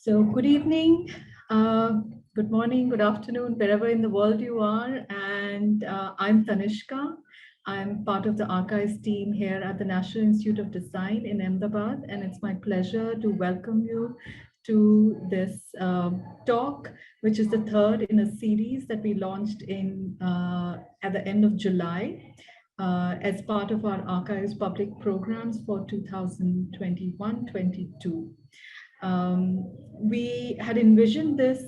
So good evening, good morning, good afternoon, wherever in the world you are. And I'm Tanishka. I'm part of the archives team here at the National Institute of Design in Ahmedabad. And it's my pleasure to welcome you to this talk, which is the third in a series that we launched at the end of July. As part of our archives public programs for 2021-22. We had envisioned this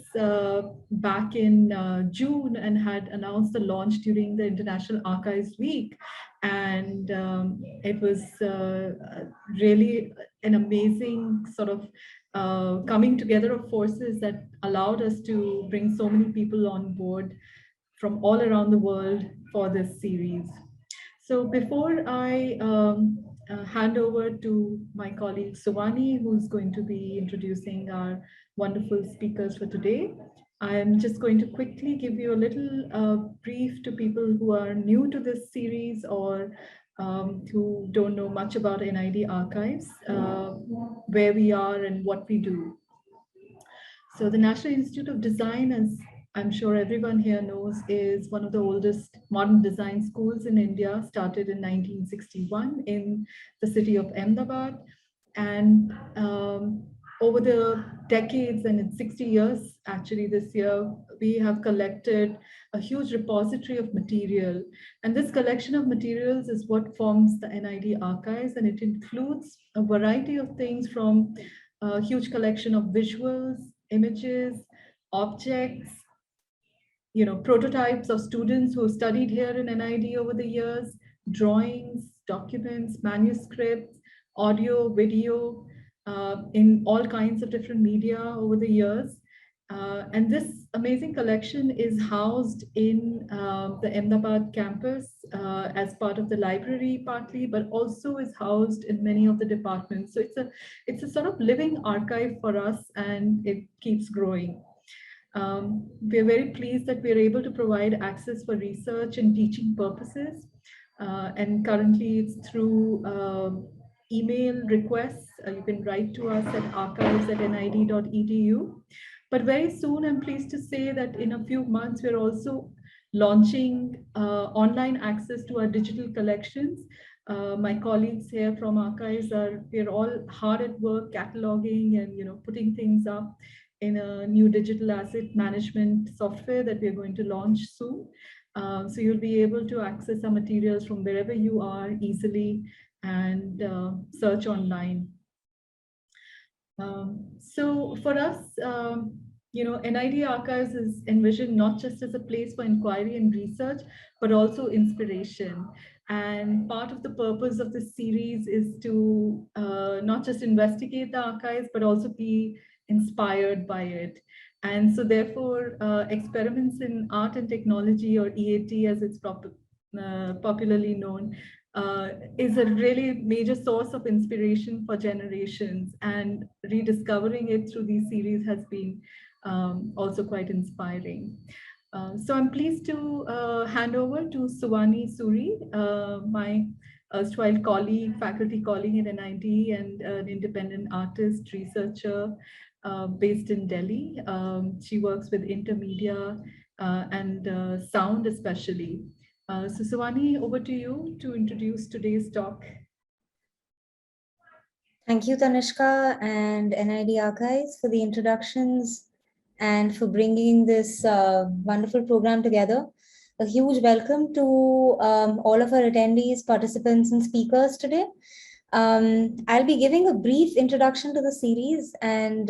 back in June and had announced the launch during the International Archives Week. And it was really an amazing sort of coming together of forces that allowed us to bring so many people on board from all around the world for this series. So before I hand over to my colleague Suvani, who's going to be introducing our wonderful speakers for today, I'm just going to quickly give you a little brief to people who are new to this series or who don't know much about NID Archives, where we are and what we do. So the National Institute of Design, as I'm sure everyone here knows, is one of the oldest modern design schools in India, started in 1961 in the city of Ahmedabad. And over the decades, and in 60 years, actually this year, we have collected a huge repository of material. And this collection of materials is what forms the NID Archives, and it includes a variety of things from a huge collection of visuals, images, objects, prototypes of students who studied here in NID over the years, drawings, documents, manuscripts, audio, video, in all kinds of different media over the years. And this amazing collection is housed in the Ahmedabad campus as part of the library partly, but also is housed in many of the departments. So it's a sort of living archive for us, and it keeps growing. We're very pleased that we're able to provide access for research and teaching purposes. And currently it's through email requests. You can write to us at archives@nid.edu. But very soon, I'm pleased to say that in a few months, we're also launching online access to our digital collections. My colleagues here from archives we're all hard at work cataloging and putting things up in a new digital asset management software that we're going to launch soon. So you'll be able to access our materials from wherever you are easily and search online. So for us, NID Archives is envisioned not just as a place for inquiry and research, but also inspiration. And part of the purpose of this series is to not just investigate the archives, but also be inspired by it. And so therefore, experiments in art and technology, or E.A.T as it's popularly known, is a really major source of inspiration for generations, and rediscovering it through these series has been also quite inspiring. So I'm pleased to hand over to Suvani Suri, my erstwhile colleague, faculty colleague at NID, and an independent artist, researcher based in Delhi. She works with intermedia and sound especially. So Suvani, over to you to introduce today's talk. Thank you, Tanishka and NID Archives for the introductions and for bringing this wonderful program together. A huge welcome to all of our attendees, participants, and speakers today. I'll be giving a brief introduction to the series, and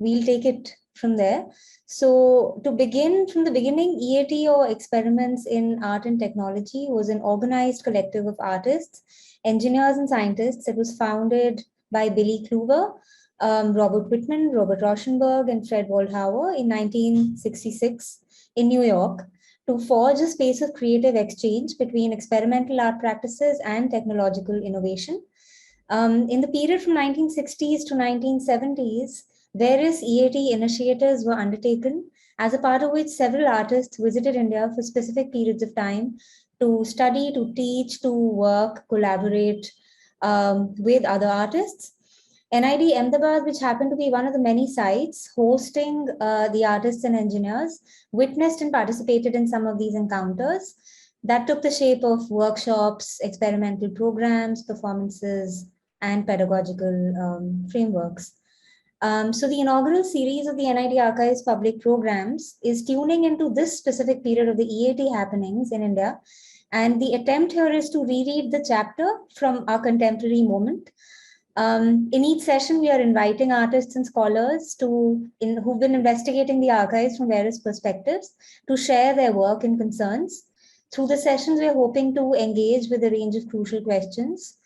we'll take it from there. So to begin from the beginning, E.A.T, or Experiments in Art and Technology, was an organized collective of artists, engineers, and scientists. It was founded by Billy Klüver, Robert Whitman, Robert Rauschenberg, and Fred Waldhauer in 1966 in New York, to forge a space of creative exchange between experimental art practices and technological innovation. In the period from 1960s to 1970s, various E.A.T initiatives were undertaken, as a part of which several artists visited India for specific periods of time to study, to teach, to work, collaborate with other artists. NID Ahmedabad, which happened to be one of the many sites hosting the artists and engineers, witnessed and participated in some of these encounters that took the shape of workshops, experimental programs, performances, and pedagogical frameworks. So the inaugural series of the NID Archives public programs is tuning into this specific period of the E.A.T happenings in India. And the attempt here is to reread the chapter from our contemporary moment. In each session, we are inviting artists and scholars who've been investigating the archives from various perspectives to share their work and concerns. Through the sessions, we're hoping to engage with a range of crucial questions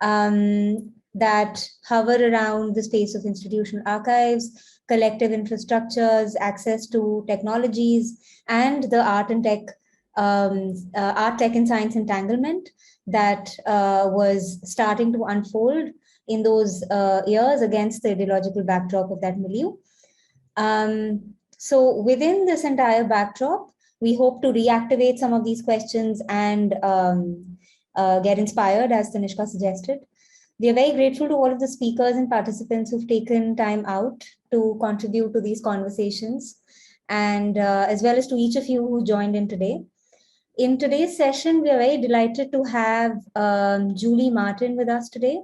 that hover around the space of institutional archives, collective infrastructures, access to technologies, and the art, tech, and science entanglement that was starting to unfold in those years against the ideological backdrop of that milieu. So within this entire backdrop, we hope to reactivate some of these questions and get inspired, as Tanishka suggested. We are very grateful to all of the speakers and participants who've taken time out to contribute to these conversations, and as well as to each of you who joined in today. In today's session, we are very delighted to have Julie Martin with us today,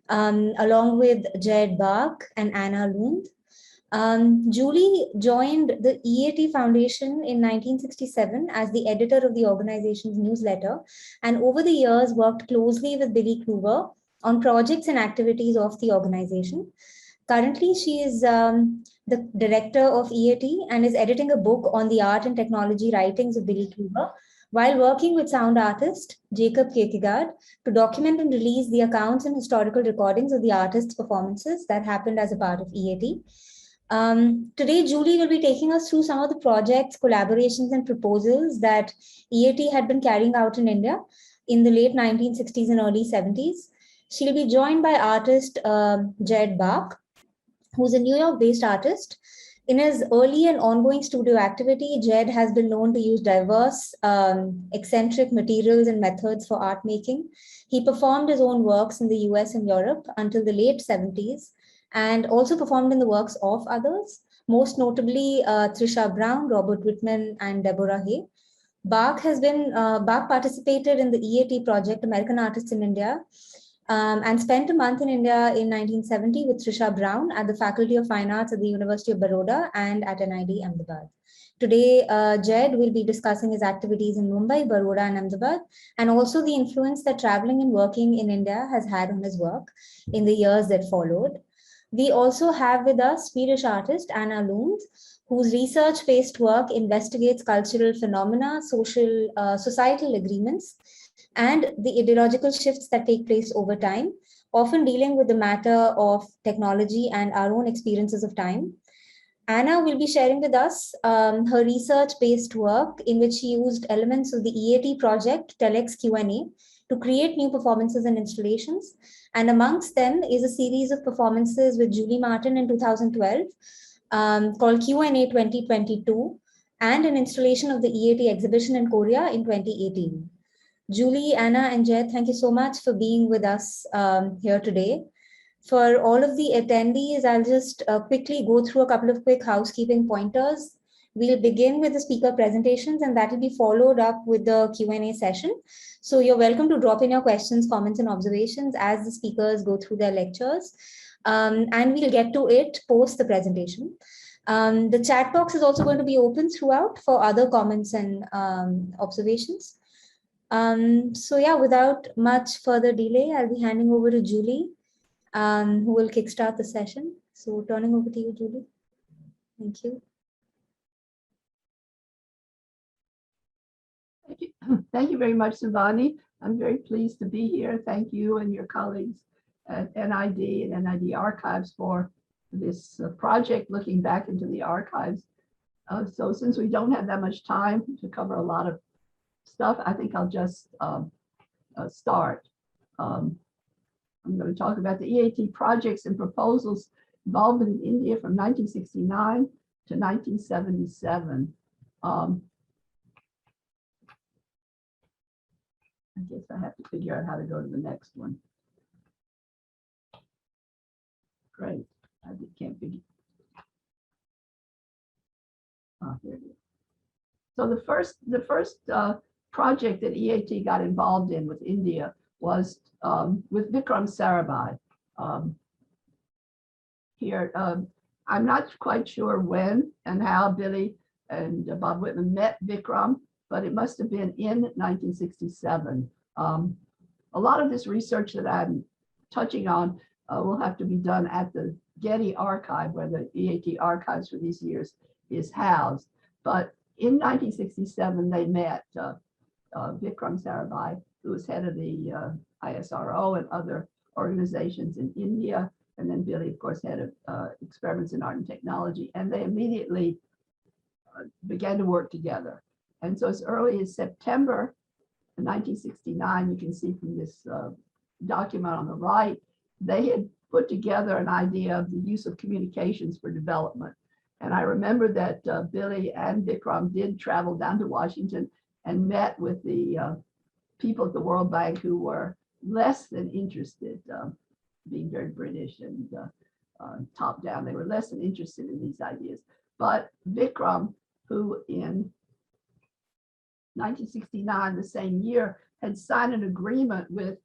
along with Jed Bach and Anna Lundh. Julie joined the E.A.T Foundation in 1967 as the editor of the organization's newsletter, and over the years worked closely with Billy Klüver on projects and activities of the organization. Currently, she is the director of E.A.T and is editing a book on the art and technology writings of Billy Klüver, while working with sound artist Jacob Kierkegaard to document and release the accounts and historical recordings of the artist's performances that happened as a part of E.A.T. Today, Julie will be taking us through some of the projects, collaborations, and proposals that E.A.T had been carrying out in India in the late 1960s and early 70s. She'll be joined by artist Jed Bach, who's a New York-based artist. In his early and ongoing studio activity, Jed has been known to use diverse, eccentric materials and methods for art making. He performed his own works in the US and Europe until the late 70s, and also performed in the works of others, most notably Trisha Brown, Robert Whitman, and Deborah Hay. Bach participated in the E.A.T project, American Artists in India, and spent a month in India in 1970 with Trisha Brown at the Faculty of Fine Arts at the University of Baroda and at NID Ahmedabad. Today, Jed will be discussing his activities in Mumbai, Baroda, and Ahmedabad, and also the influence that traveling and working in India has had on his work in the years that followed. We also have with us Swedish artist Anna Lundh, whose research-based work investigates cultural phenomena, societal agreements, and the ideological shifts that take place over time, often dealing with the matter of technology and our own experiences of time. Anna will be sharing with us her research-based work in which she used elements of the E.A.T project, Telex Q&A, to create new performances and installations. And amongst them is a series of performances with Julie Martin in 2012 called Q&A 2022, and an installation of the E.A.T exhibition in Korea in 2018. Julie, Anna, and Jed, thank you so much for being with us here today. For all of the attendees, I'll just quickly go through a couple of quick housekeeping pointers. We'll begin with the speaker presentations, and that will be followed up with the Q&A session. So you're welcome to drop in your questions, comments, and observations as the speakers go through their lectures. And we'll get to it post the presentation. The chat box is also going to be open throughout for other comments and observations. So yeah, without much further delay, I'll be handing over to Julie, who will kickstart the session. So turning over to you, Julie. Thank you. Thank you very much, Shivani. I'm very pleased to be here. Thank you and your colleagues at NID and NID Archives for this project looking back into the archives. So since we don't have that much time to cover a lot of stuff, I think I'll just start. I'm going to talk about the E.A.T projects and proposals involved in India from 1969 to 1977. I guess I have to figure out how to go to the next one. Great. Can't figure. Oh, here it is. So the first project that E.A.T got involved in with India was with Vikram Sarabhai. Here, I'm not quite sure when and how Billy and Bob Whitman met Vikram, but it must have been in 1967. A lot of this research that I'm touching on will have to be done at the Getty archive, where the E.A.T archives for these years is housed. But in 1967, they met Vikram Sarabhai, who was head of the ISRO and other organizations in India. And then Billy, of course, head of experiments in art and technology. And they immediately began to work together. And so as early as September 1969, you can see from this document on the right, they had put together an idea of the use of communications for development. And I remember that Billy and Vikram did travel down to Washington and met with the people at the World Bank who were less than interested, being very British and top down, they were less than interested in these ideas. But Vikram, who in 1969, the same year, had signed an agreement with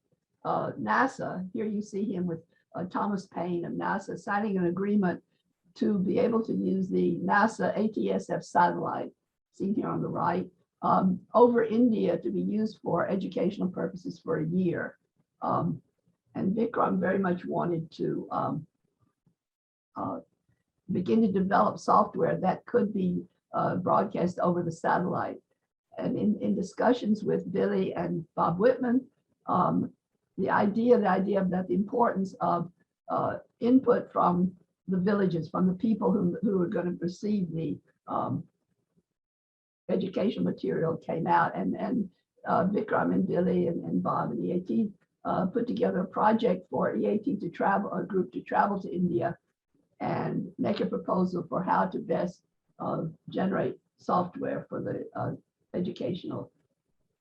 NASA. Here you see him with Thomas Paine of NASA signing an agreement to be able to use the NASA ATSF satellite, seen here on the right, over India to be used for educational purposes for a year. And Vikram very much wanted to begin to develop software that could be broadcast over the satellite. And in discussions with Billy and Bob Whitman, the idea that the importance of input from the villages, from the people who are going to receive the educational material came out, and Vikram and Billy and Bob and E.A.T put together a project for E.A.T to travel, a group to travel to India and make a proposal for how to best generate software for the educational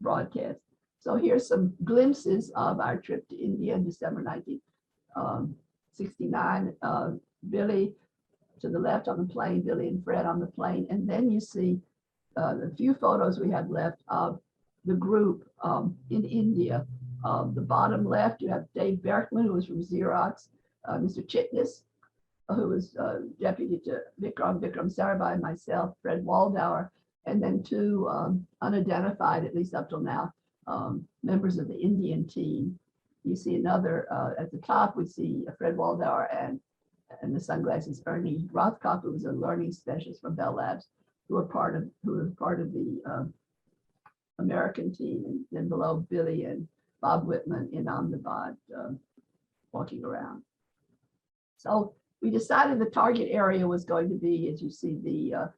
broadcast. So here's some glimpses of our trip to India in December 1969. Billy to the left on the plane, Billy and Fred on the plane. And then you see the few photos we have left of the group in India. The bottom left, you have Dave Berkman, who was from Xerox, Mr. Chitnis, who was deputy to Vikram Sarabhai, and myself, Fred Waldauer, and then two unidentified, at least up till now, members of the Indian team. You see another, at the top, we see Fred Waldauer and the sunglasses, Ernie Rothkopf, who was a learning specialist from Bell Labs, who was part of the American team, and then below Billy and Bob Whitman in Ahmedabad walking around. So we decided the target area was going to be, as you see, the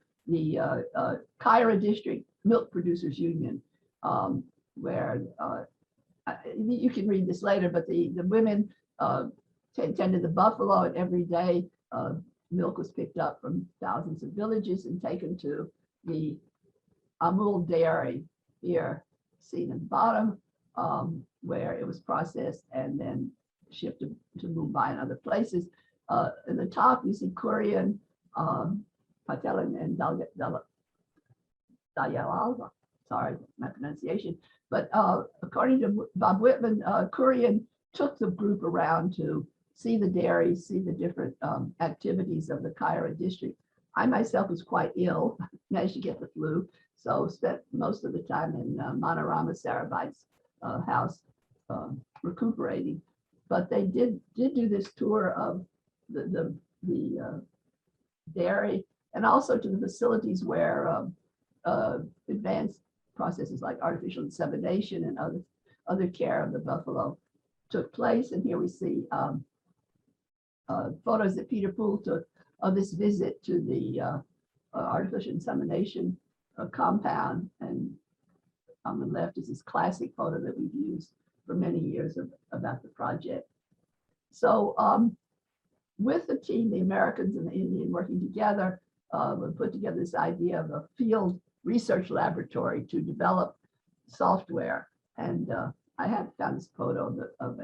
Kaira District Milk Producers Union, where you can read this later, but the women tended the buffalo, and every day milk was picked up from thousands of villages and taken to the Amul dairy here, seen at the bottom, where it was processed and then shipped to Mumbai and other places. In the top, you see Kurian, Patel, and Dayal. Sorry, my pronunciation. But according to Bob Whitman, Kurian took the group around to see the dairies, see the different activities of the Kaira district. I myself was quite ill, managed to get the flu, so spent most of the time in Manorama Sarabhai's house recuperating. But they did do this tour of the dairy, and also to the facilities where advanced processes like artificial insemination and other care of the buffalo took place. And here we see photos that Peter Poole took of this visit to the artificial insemination compound. And on the left is this classic photo that we've used for many years about the project. So with the team, the Americans and the Indian working together, we put together this idea of a field research laboratory to develop software. And I have found this photo of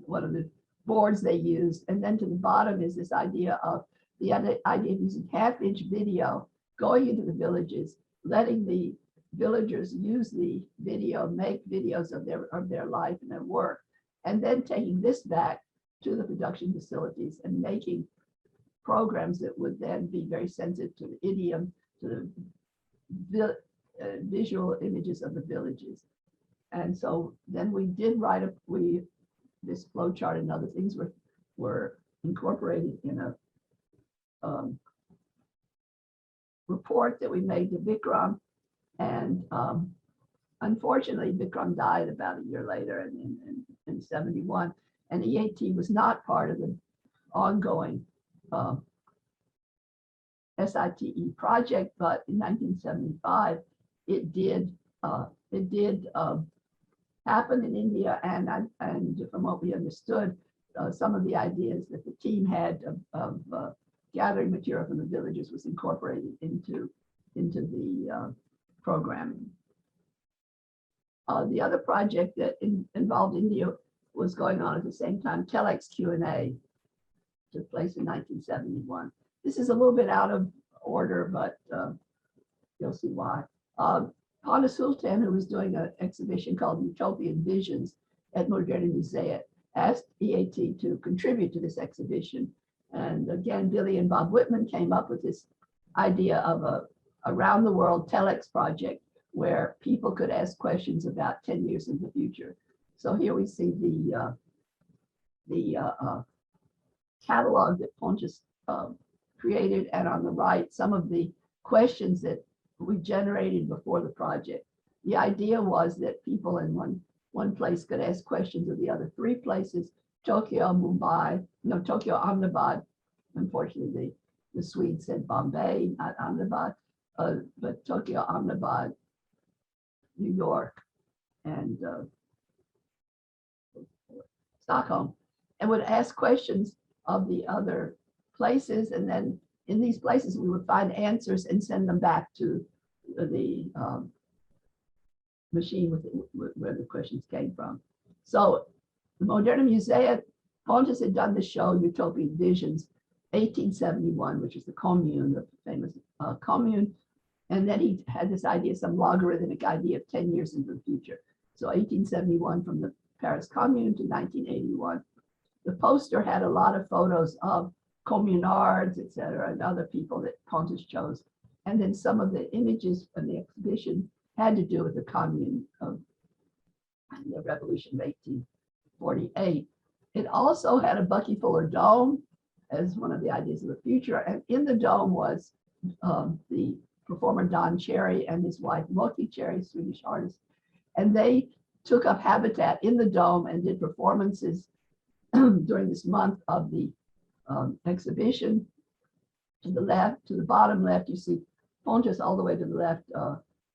one of the boards they used. And then to the bottom is this idea of idea of using half-inch video, going into the villages, letting the villagers use the video, make videos of their life and their work, and then taking this back to the production facilities and making programs that would then be very sensitive to the idiom, to the visual images of the villages. And so then we did write this flow chart and other things were incorporated in a report that we made to Vikram. And unfortunately, Vikram died about a year later in 71. And E.A.T was not part of the ongoing SITE project, but in 1975, it did happen in India, and from what we understood, some of the ideas that the team had of gathering material from the villages was incorporated into the programming. The other project that involved India was going on at the same time. Telex Q&A took place in 1971. This is a little bit out of order, but you'll see why. Pontus Sultan, who was doing an exhibition called Utopia and Visions at Moderna Museet, asked E.A.T to contribute to this exhibition. And again, Billy and Bob Whitman came up with this idea of a around the world Telex project where people could ask questions about 10 years in the future. So here we see the catalog that Pontus created, and on the right, some of the questions that we generated before the project. The idea was that people in one place could ask questions of the other three places: Tokyo, Tokyo, Ahmedabad. Unfortunately, the Swedes said Bombay, not Ahmedabad, but Tokyo, Ahmedabad, New York, and Stockholm, and would ask questions of the other places. And then in these places, we would find answers and send them back to the machine where the questions came from. So the Moderna Museet, Pontus had done the show Utopia and Visions, 1871, which is the commune, the famous commune. And then he had this idea, some logarithmic idea of 10 years into the future. So 1871 from the Paris Commune to 1981. The poster had a lot of photos of communards, et cetera, and other people that Pontus chose. And then some of the images from the exhibition had to do with the commune of the revolution of 1848. It also had a Bucky Fuller dome as one of the ideas of the future. And in the dome was the performer Don Cherry and his wife Moki Cherry, Swedish artist. And they took up habitat in the dome and did performances during this month of the exhibition. To the left, to the bottom left, you see Pontus all the way to the left,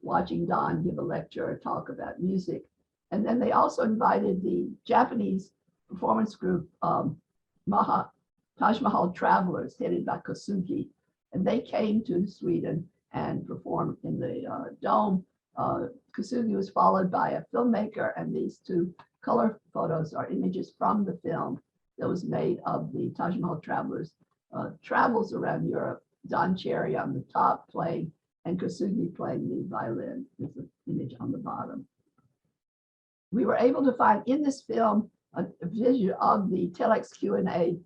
watching Don give a lecture or talk about music. And then they also invited the Japanese performance group, Taj Mahal Travelers, headed by Kosugi. And they came to Sweden and performed in the dome. Kosugi was followed by a filmmaker, and these two color photos are images from the film that was made of the Taj Mahal Travelers travels around Europe. Don Cherry on the top playing, and Kosugi playing the violin. There's an image on the bottom. We were able to find in this film a visual of the Telex Q&A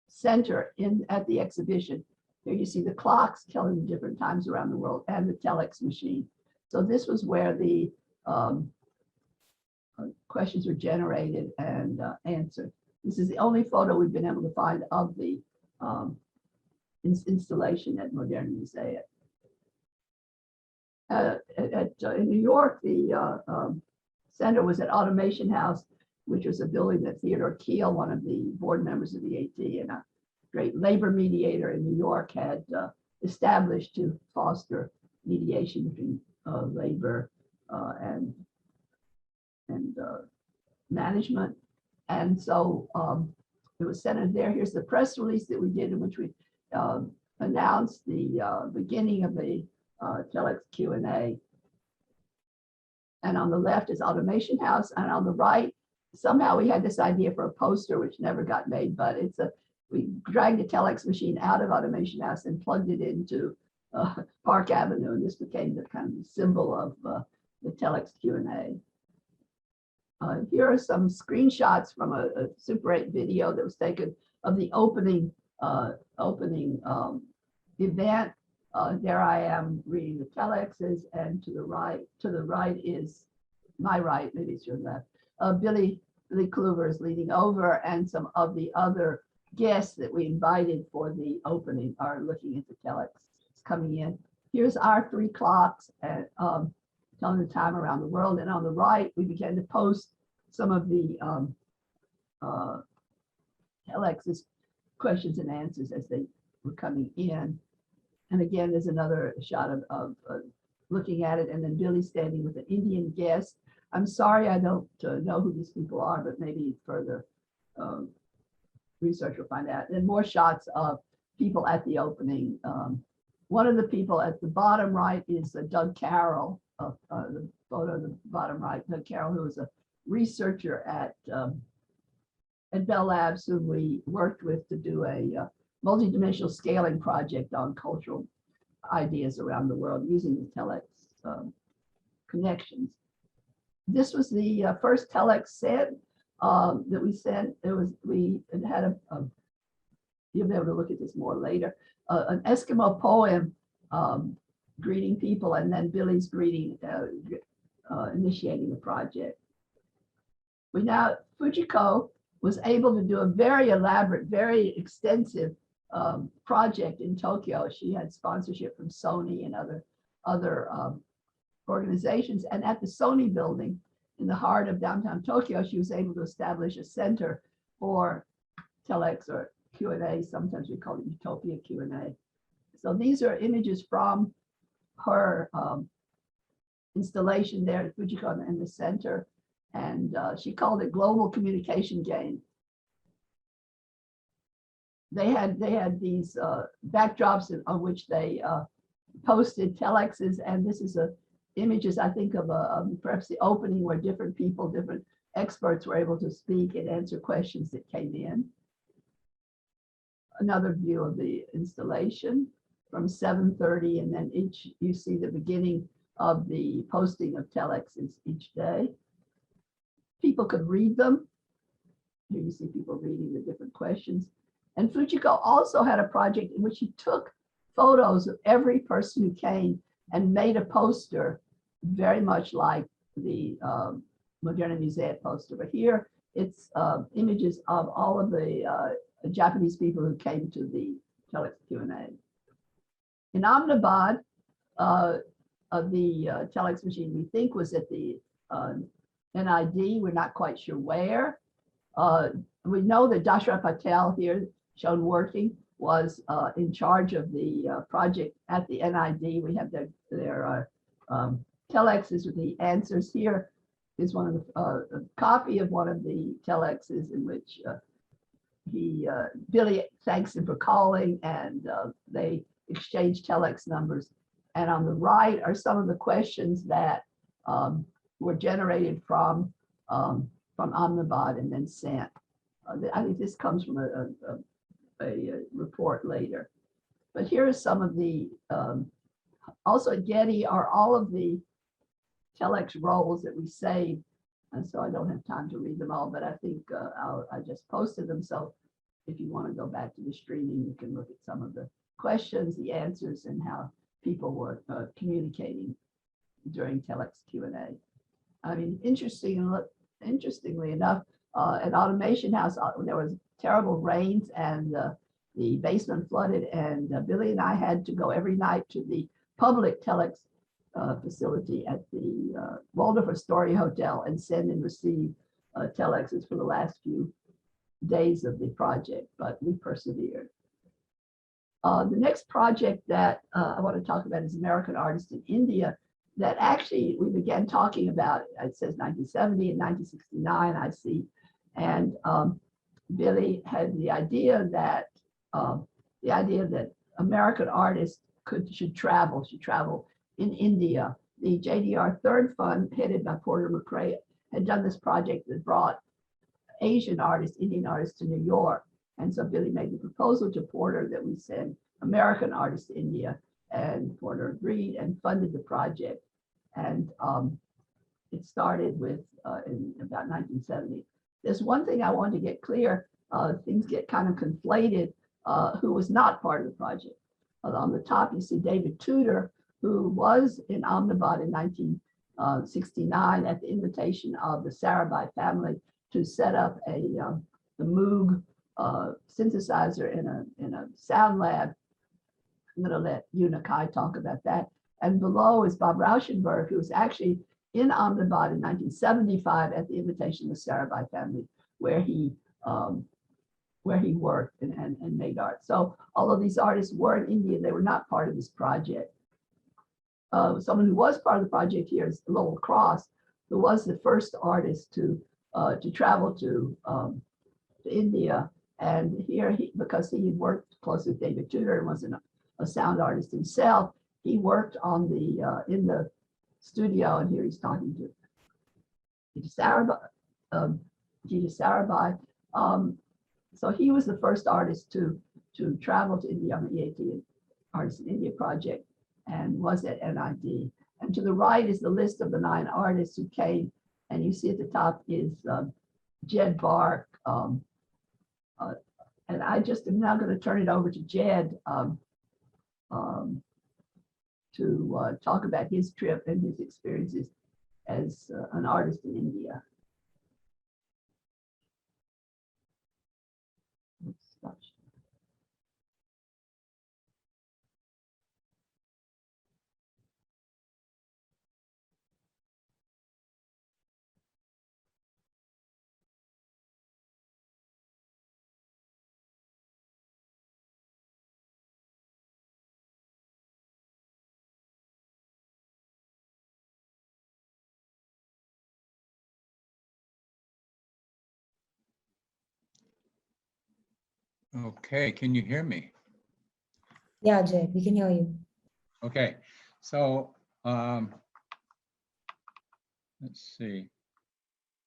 center at the exhibition. Here you see the clocks telling different times around the world and the Telex machine. So this was where the questions were generated and answered. This is the only photo we've been able to find of the installation at Moderna Museet. In New York, the center was at Automation House, which was a building that Theodore Kiel, one of the board members of the E.A.T and a great labor mediator in New York, had established to foster mediation between labor and management. And so it was centered there. Here's the press release that we did, in which we announced the beginning of the Telex Q&A. And on the left is Automation House, and on the right somehow we had this idea for a poster, which never got made, but we dragged the telex machine out of Automation House and plugged it into Park Avenue, and this became the kind of symbol of the telex Q&A. Here are some screenshots from a Super 8 video that was taken of the opening event. There I am reading the telexes, and to the right is my right, maybe it's your left. Billy Klüver is leading over, and some of the other guests that we invited for the opening are looking at the telex. It's coming in. Here's our 3 clocks and telling the time around the world. And on the right, we began to post some of the telex's questions and answers as they were coming in. And again, there's another shot of looking at it, and then Billy standing with an Indian guest. I'm sorry, I don't know who these people are, but maybe further research will find out. And more shots of people at the opening. One of the people at the bottom right is Doug Carroll, the photo at the bottom right, Doug Carroll, who is a researcher at Bell Labs, who we worked with to do a multidimensional scaling project on cultural ideas around the world using the telex connections. This was the first telex sent that we sent. We had you'll be able to look at this more later, an Eskimo poem greeting people, and then Billy's greeting, initiating the project. Fujiko was able to do a very elaborate, very extensive project in Tokyo. She had sponsorship from Sony and other organizations. And at the Sony building in the heart of downtown Tokyo, she was able to establish a center for telex or Q&A. Sometimes we call it Utopia Q&A. So these are images from her installation there at Fujiko in the center. And she called it Global Communication Game. They had these backdrops on which they posted telexes, and this is images, I think, of perhaps the opening where different people, different experts were able to speak and answer questions that came in. Another view of the installation from 7:30, and then you see the beginning of the posting of telexes each day. People could read them. Here you see people reading the different questions. And Fujiko also had a project in which he took photos of every person who came and made a poster very much like the Moderna Museum poster. But here it's images of all of the Japanese people who came to the telex Q&A. In Ahmedabad, the telex machine we think was at the NID. We're not quite sure where. We know that Dashrath Patel here shown working was in charge of the project at the NID. We have their telexes with the answers. Here is one of the a copy of one of the telexes in which Billy thanks him for calling, and they exchange telex numbers. And on the right are some of the questions that were generated from Ahmedabad and then sent. I think this comes from a report later. But here are some of the, also at Getty are all of the telex rolls that we saved. And so I don't have time to read them all, but I think I just posted them. So if you want to go back to the streaming, you can look at some of the questions, the answers, and how people were communicating during telex Q&A. I mean, interestingly enough, at Automation House, there was terrible rains and the basement flooded, and Billy and I had to go every night to the public telex facility at the Waldorf Astoria Hotel and send and receive telexes for the last few days of the project, but we persevered. The next project that I want to talk about is American Artists in India, that actually we began talking about. It says 1970 and 1969, I see. And Billy had the idea that American artists should travel in India. The JDR Third Fund, headed by Porter McRae, had done this project that brought Asian artists, Indian artists to New York. And so Billy made the proposal to Porter that we send American artists to India, and Porter agreed and funded the project. And it started with in about 1970. There's one thing I want to get clear. Things get kind of conflated, who was not part of the project. On the top, you see David Tudor, who was in Ahmedabad in 1969 at the invitation of the Sarabhai family to set up the Moog synthesizer in a sound lab. I'm going to let Una Kai talk about that. And below is Bob Rauschenberg, who was actually in Ahmedabad in 1975 at the invitation of the Sarabhai family, where he worked and made art. So although these artists were in India, they were not part of this project. Someone who was part of the project here is Lowell Cross, who was the first artist to travel to India. And here, because he had worked closely with David Tudor and was a sound artist himself, he worked on in the studio, and here he's talking to Gita Sarabhai. So he was the first artist to travel to India on the E.A.T. Artists in India project, and was at NID. And to the right is the list of the 9 artists who came, and you see at the top is Jed Bark. And I just am now going to turn it over to Jed to talk about his trip and his experiences as an artist in India. Okay, can you hear me? Yeah, Jay, we can hear you. Okay, so let's see.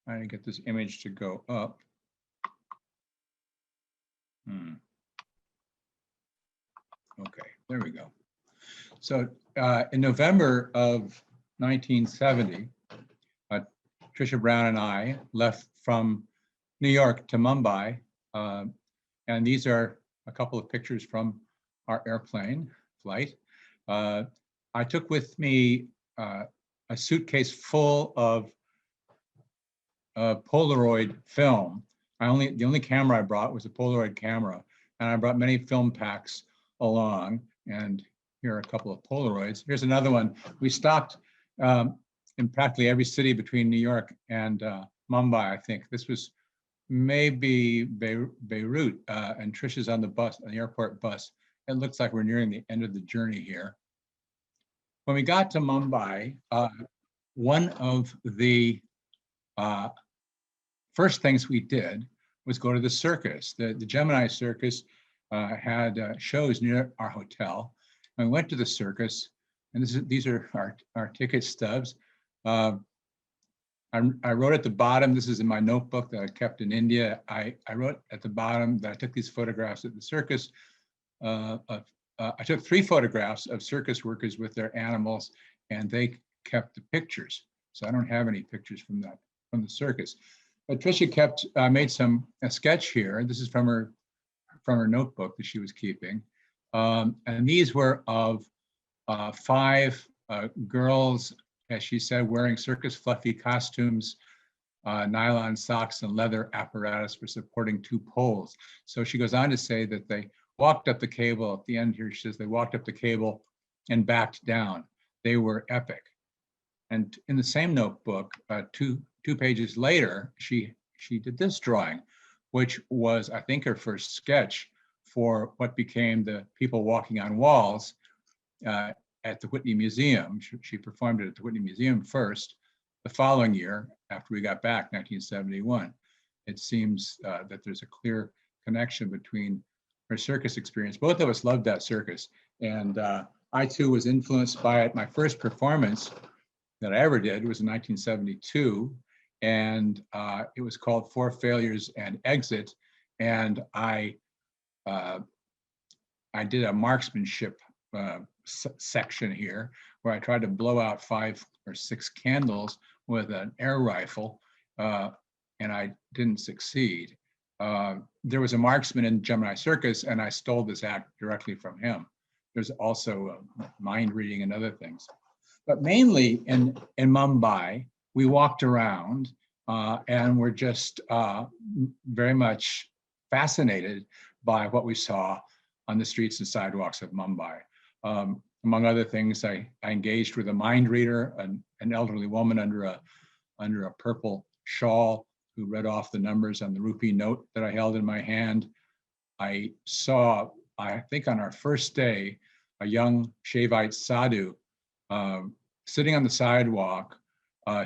Trying to get this image to go up. Okay, there we go. So in November of 1970, Tricia Brown and I left from New York to Mumbai. And these are a couple of pictures from our airplane flight. I took with me a suitcase full of Polaroid film. The only camera I brought was a Polaroid camera, and I brought many film packs along. And here are a couple of Polaroids. Here's another one. We stopped in practically every city between New York and Mumbai, I think. This was maybe Beirut, and Trisha's on the bus, on the airport bus. It looks like we're nearing the end of the journey here. When we got to Mumbai, one of the first things we did was go to the circus. The Gemini Circus had shows near our hotel. And we went to the circus, and these are our ticket stubs. I wrote at the bottom, this is in my notebook that I kept in India. I wrote at the bottom that I took these photographs at the circus. I took 3 photographs of circus workers with their animals, and they kept the pictures. So I don't have any pictures from the circus. But Tricia made a sketch here. This is from her notebook that she was keeping. And these were of 5 girls, as she said, wearing circus fluffy costumes, nylon socks, and leather apparatus for supporting 2 poles. So she goes on to say that they walked up the cable. At the end here, she says they walked up the cable and backed down. They were epic. And in the same notebook, two pages later, she did this drawing, which was, I think, her first sketch for what became the people walking on walls at the Whitney Museum. She performed it at the Whitney Museum first. The following year, after we got back, 1971, it seems that there's a clear connection between her circus experience. Both of us loved that circus, and I too was influenced by it. My first performance that I ever did was in 1972, and it was called For Failures and Exit. And I did a marksmanship section here where I tried to blow out 5 or 6 candles with an air rifle, and I didn't succeed. There was a marksman in Gemini Circus, and I stole this act directly from him. There's also mind reading and other things. But mainly in Mumbai, we walked around and were just very much fascinated by what we saw on the streets and sidewalks of Mumbai. Among other things, I engaged with a mind reader, an elderly woman under a purple shawl who read off the numbers on the rupee note that I held in my hand. I saw, I think on our first day, a young Shaivite sadhu sitting on the sidewalk.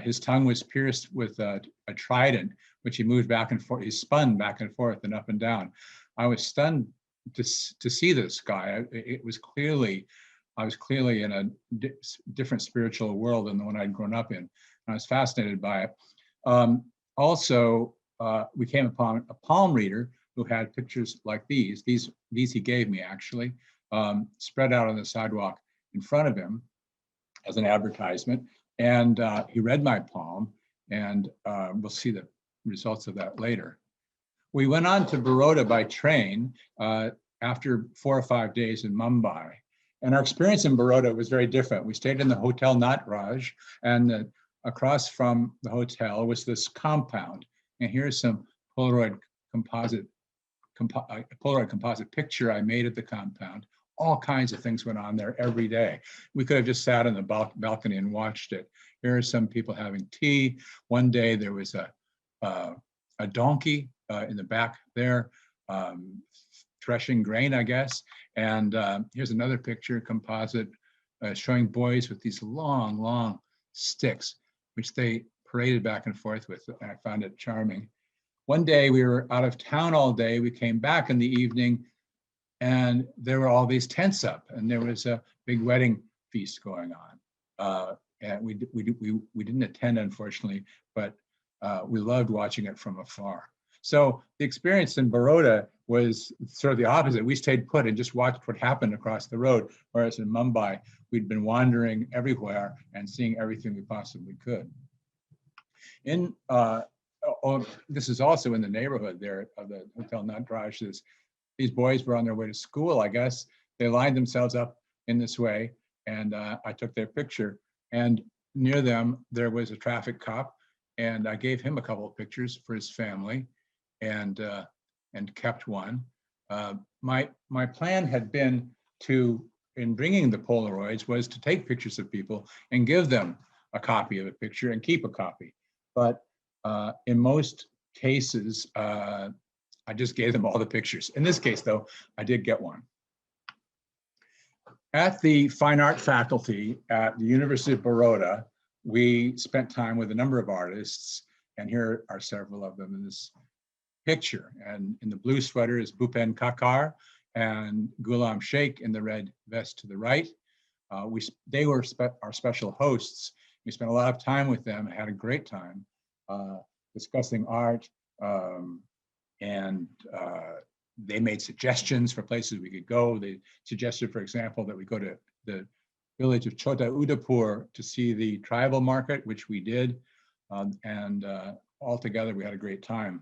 His tongue was pierced with a trident, which he moved back and forth. He spun back and forth and up and down. I was stunned to see this guy. I was clearly in a different spiritual world than the one I'd grown up in. And I was fascinated by it. Also, we came upon a palm reader who had pictures like these. These he gave me actually, spread out on the sidewalk in front of him as an advertisement. And he read my palm, and we'll see the results of that later. We went on to Baroda by train after 4 or 5 days in Mumbai. And our experience in Baroda was very different. We stayed in the Hotel Natraj, and across from the hotel was this compound. And here's some Polaroid composite picture I made at the compound. All kinds of things went on there every day. We could have just sat on the balcony and watched it. Here are some people having tea. One day there was a donkey in the back there, threshing grain, I guess. And here's another picture, composite, showing boys with these long, long sticks, which they paraded back and forth with. And I found it charming. One day we were out of town all day. We came back in the evening, and there were all these tents up, and there was a big wedding feast going on. And we didn't attend, unfortunately, but we loved watching it from afar. So the experience in Baroda was sort of the opposite. We stayed put and just watched what happened across the road, whereas in Mumbai, we'd been wandering everywhere and seeing everything we possibly could. This is also in the neighborhood there of the Hotel Natraj. These boys were on their way to school, I guess. They lined themselves up in this way, and I took their picture. And near them, there was a traffic cop, and I gave him a couple of pictures for his family, and kept one. My plan had been in bringing the Polaroids, was to take pictures of people and give them a copy of a picture and keep a copy. But in most cases, I just gave them all the pictures. In this case, though, I did get one. At the Fine Art faculty at the University of Baroda, we spent time with a number of artists, and here are several of them in this picture. And in the blue sweater is Bhupen Kakar and Ghulam Sheikh in the red vest to the right. They were our special hosts. We spent a lot of time with them, had a great time discussing art, and they made suggestions for places we could go. They suggested, for example, that we go to the village of Chota Udaipur to see the tribal market, which we did. And altogether, we had a great time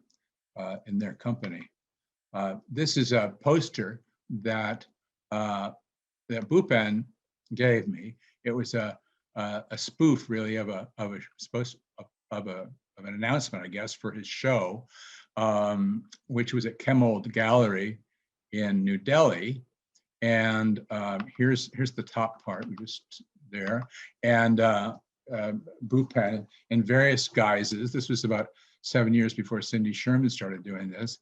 in their company. This is a poster that Bhupen gave me. It was a spoof, really, of an announcement, I guess, for his show, which was at Kemold Gallery in New Delhi. And here's the top part, we just there. And Bhupen in various guises. This was about 7 years before Cindy Sherman started doing this.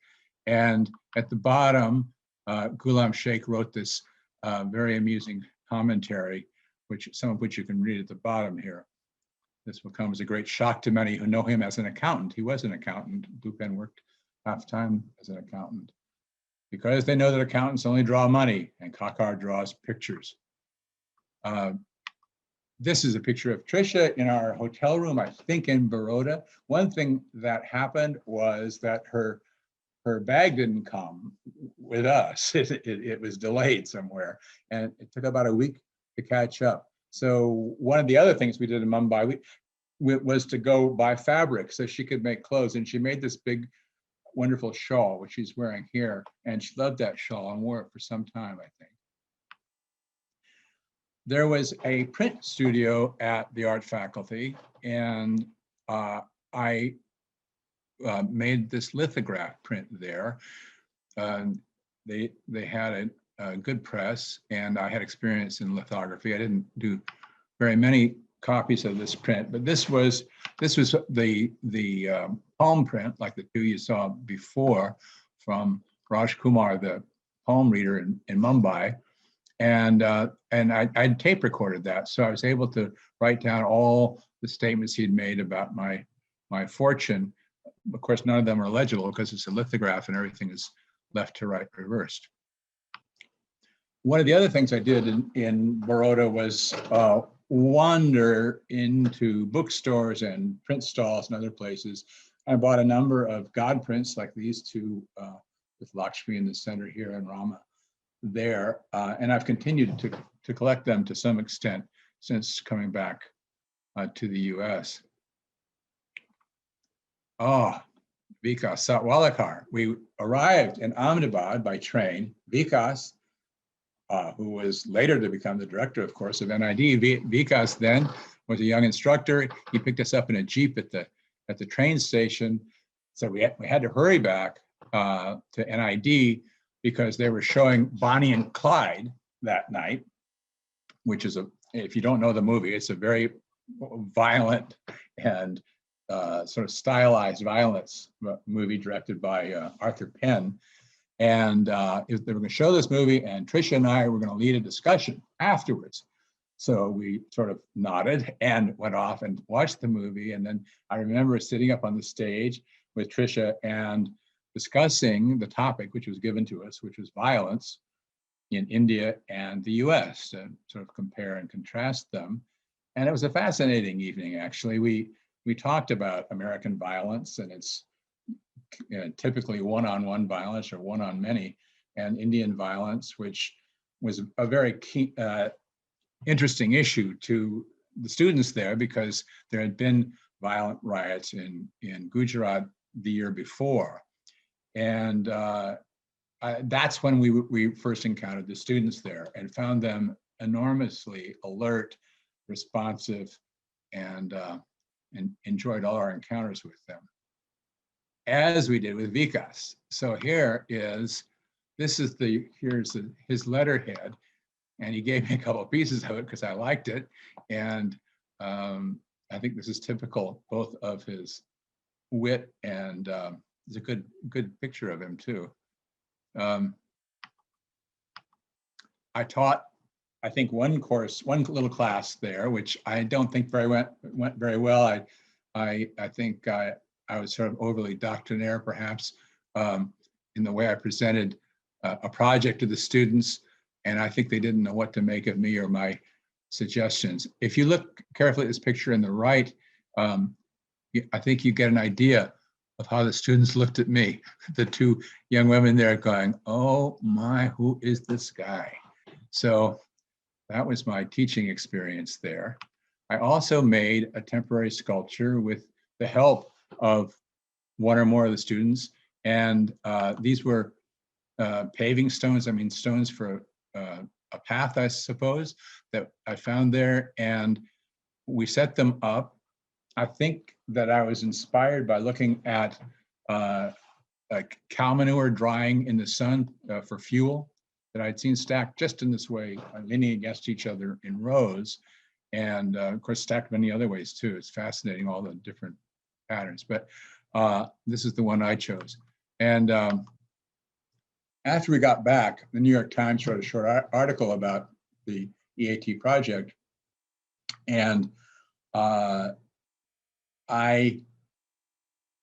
And at the bottom, Ghulam Sheikh wrote this very amusing commentary, some of which you can read at the bottom here. This will come as a great shock to many who know him as an accountant. He was an accountant. Bhupen worked half-time as an accountant, because they know that accountants only draw money and Kakar draws pictures. this is a picture of Trisha in our hotel room, I think in Baroda. One thing that happened was that her bag didn't come with us. It was delayed somewhere, and it took about a week to catch up. So one of the other things we did in Mumbai was to go buy fabric so she could make clothes, and she made this big, wonderful shawl, which she's wearing here, and she loved that shawl and wore it for some time, I think. There was a print studio at the art faculty, and I made this lithograph print there. They had a good press, and I had experience in lithography. I didn't do very many copies of this print, but this was the palm print, like the two you saw before, from Rauschenberg, the palm reader in Mumbai. And I'd tape recorded that, so I was able to write down all the statements he'd made about my fortune. Of course, none of them are legible because it's a lithograph and everything is left to right reversed. One of the other things I did in Baroda was wander into bookstores and print stalls and other places. I bought a number of God prints like these two with Lakshmi in the center here and Rama there, and I've continued to collect them to some extent since coming back to the US. Oh, Vikas Satwalekar. We arrived in Ahmedabad by train. Vikas, who was later to become the director, of course, of NID. Vikas then was a young instructor. He picked us up in a Jeep at the train station. So we had to hurry back to NID because they were showing Bonnie and Clyde that night, which is if you don't know the movie, it's a very violent and sort of stylized violence movie directed by Arthur Penn. And they were going to show this movie, and Trisha and I were going to lead a discussion afterwards. So we sort of nodded and went off and watched the movie. And then I remember sitting up on the stage with Trisha and discussing the topic which was given to us, which was violence in India and the US, to sort of compare and contrast them. And it was a fascinating evening, actually. We talked about American violence, and it's typically one-on-one violence or one-on-many, and Indian violence, which was a very key, interesting issue to the students there because there had been violent riots in Gujarat the year before. And that's when we first encountered the students there and found them enormously alert, responsive, and enjoyed all our encounters with them, as we did with Vikas. So here's his letterhead, and he gave me a couple of pieces of it because I liked it. And I think this is typical both of his wit and it's a good picture of him too. I taught, I think, one little class there, which I don't think went very well. I think I was sort of overly doctrinaire, perhaps, in the way I presented a project to the students, and I think they didn't know what to make of me or my suggestions. If you look carefully at this picture in the right, I think you get an idea of how the students looked at me. The two young women there going, "Oh my, who is this guy?" So that was my teaching experience there. I also made a temporary sculpture with the help of one or more of the students. And these were paving stones, stones for a path, I suppose, that I found there. And we set them up. I think that I was inspired by looking at cow manure drying in the sun for fuel that I'd seen stacked just in this way, leaning against each other in rows. And of course, stacked many other ways too. It's fascinating, all the different patterns, but this is the one I chose. And after we got back, the New York Times wrote a short article about the E.A.T. project. And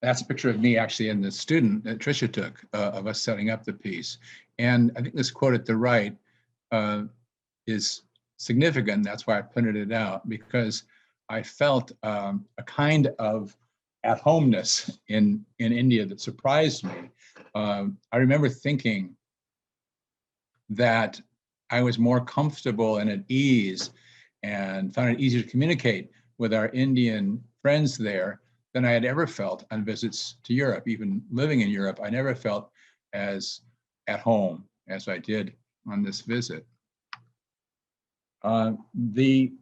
that's a picture of me actually and the student that Trisha took of us setting up the piece. And I think this quote at the right is significant. That's why I printed it out, because I felt a kind of at-homeness in India that surprised me. I remember thinking that I was more comfortable and at ease and found it easier to communicate with our Indian friends there than I had ever felt on visits to Europe. Even living in Europe, I never felt as at home as I did on this visit. Every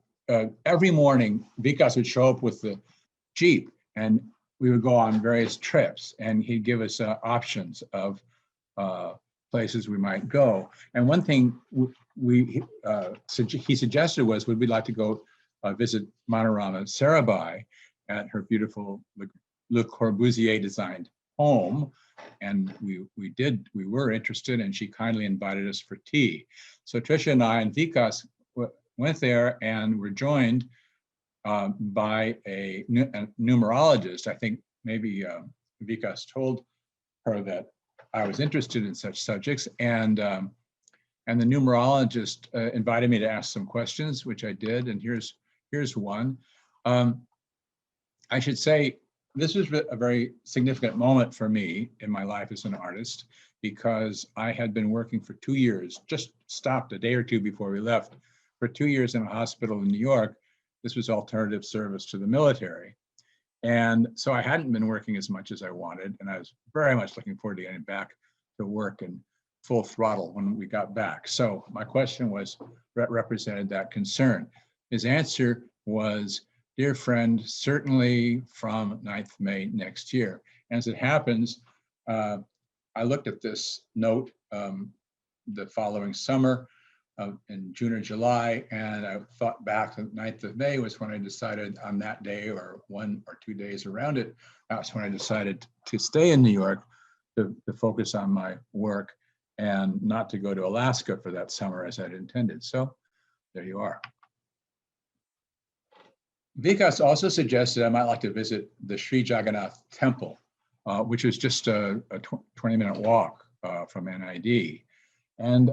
morning, Vikas would show up with the Jeep and we would go on various trips, and he'd give us options of places we might go. And one thing he suggested was, would we like to go visit Manorama Sarabhai at her beautiful Le Corbusier designed home? And we were interested, and she kindly invited us for tea. So Trisha and I and Vikas went there and were joined by a numerologist. I think maybe Vikas told her that I was interested in such subjects, and the numerologist invited me to ask some questions, which I did, and here's one. I should say this was a very significant moment for me in my life as an artist, because I had been working for 2 years, just stopped a day or two before we left, for 2 years in a hospital in New York. This was alternative service to the military. And so I hadn't been working as much as I wanted, and I was very much looking forward to getting back to work in full throttle when we got back. So my question represented that concern. His answer was, dear friend, certainly from 9th May next year. And as it happens, I looked at this note the following summer in June or July, and I thought back to the 9th of May was when I decided on that day, or 1 or 2 days around it, that's when I decided to stay in New York to focus on my work and not to go to Alaska for that summer as I'd intended. So there you are. Vikas also suggested I might like to visit the Sri Jaganath Temple, which is just a 20-minute walk from NID. And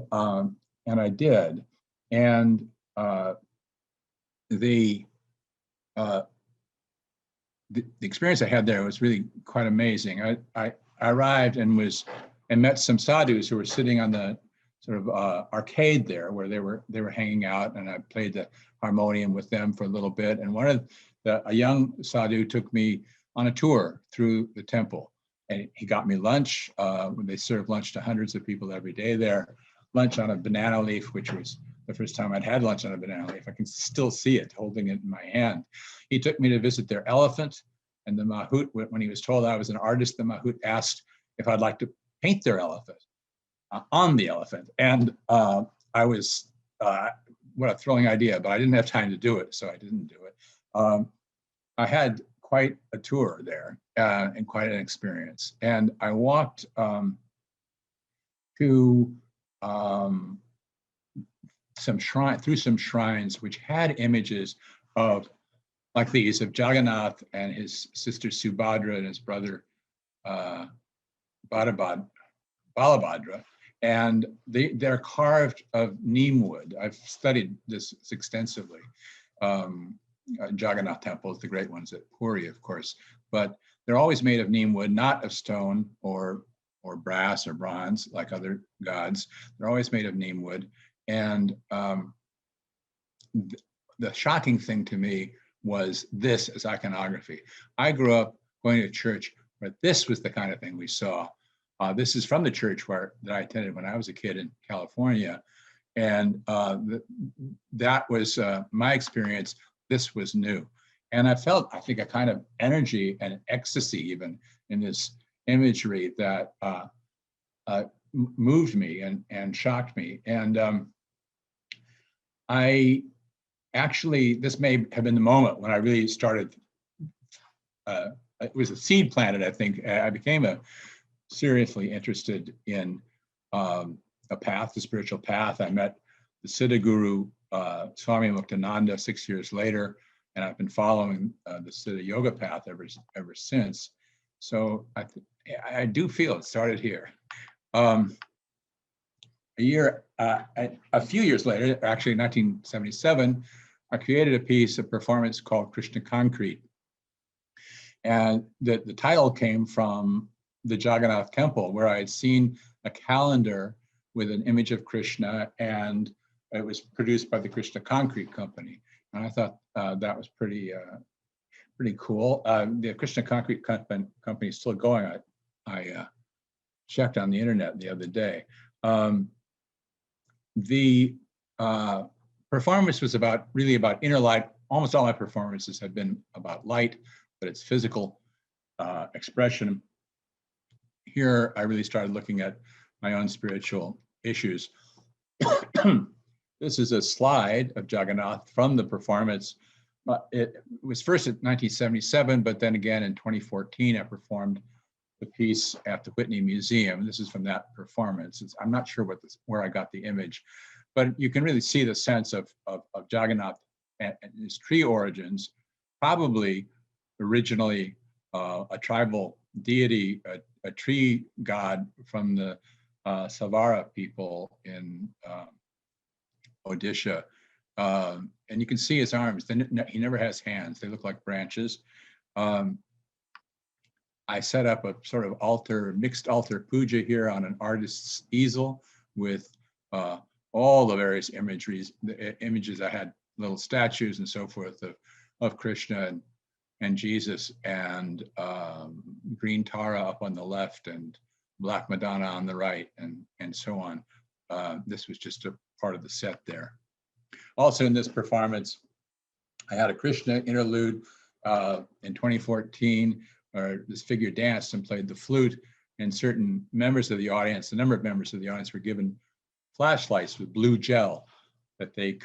I did. And the experience I had there was really quite amazing. I arrived and met some sadhus who were sitting on the sort of arcade there where they were hanging out, and I played the harmonium with them for a little bit. And a young sadhu took me on a tour through the temple, and he got me lunch. They serve lunch to hundreds of people every day there. Lunch on a banana leaf, which was the first time I'd had lunch on a banana leaf. I can still see it, holding it in my hand. He took me to visit their elephant, and the Mahout, when he was told I was an artist, the Mahout asked if I'd like to paint their elephant on the elephant. And I was, what a thrilling idea, but I didn't have time to do it, so I didn't do it. I had quite a tour there and quite an experience. And I walked through some shrines which had images of, like these, of Jagannath and his sister Subhadra and his brother Balabhadra. And they're carved of neem wood. I've studied this extensively. Jagannath temples, the great ones at Puri, of course, but they're always made of neem wood, not of stone or brass or bronze like other gods. They're always made of neem wood. And the shocking thing to me was this as iconography. I grew up going to church where this was the kind of thing we saw. This is from the church that I attended when I was a kid in California. And that was my experience. This was new. And I felt, I think, a kind of energy and ecstasy even in this imagery that moved me and shocked me. And I actually, this may have been the moment when I really started, it was a seed planted, I think. I became seriously interested in a path, the spiritual path. I met the Siddha Guru, Swami Muktananda, 6 years later, and I've been following the Siddha Yoga path ever since. So I do feel it started here. a few years later, actually 1977, I created a piece, a performance called Krishna Concrete. And the title came from the Jaganath Temple, where I had seen a calendar with an image of Krishna, and it was produced by the Krishna Concrete Company. And I thought that was pretty cool. The Krishna Concrete Company is still going. I checked on the internet the other day. The performance was really about inner light. Almost all my performances have been about light, but it's physical expression. Here, I really started looking at my own spiritual issues. This is a slide of Jagannath from the performance. It was first in 1977, but then again in 2014, I performed the piece at the Whitney Museum. This is from that performance. I'm not sure where I got the image, but you can really see the sense of Jagannath and his tree origins, probably originally a tribal deity, a tree god from the Savara people in Odisha. And you can see his arms. He never has hands. They look like branches. I set up a sort of altar, mixed altar puja here on an artist's easel with all the various images. I had little statues and so forth of Krishna and Jesus, and green Tara up on the left and Black Madonna on the right, and so on. This was just a part of the set there. Also in this performance, I had a Krishna interlude in 2014, where this figure danced and played the flute, and certain members of the audience, a number of members of the audience, were given flashlights with blue gel that they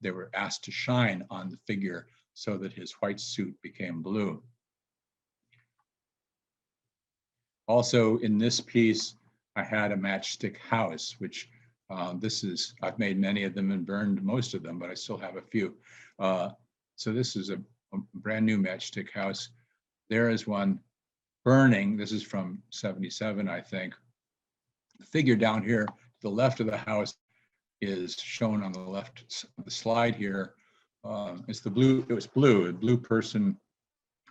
were asked to shine on the figure so that his white suit became blue. Also in this piece, I had a matchstick house, which I've made many of them and burned most of them, but I still have a few. So this is a brand new matchstick house. There is one burning. This is from 77, I think. The figure down here to the left of the house is shown on the left of the slide here. It's the blue, it was blue, a blue person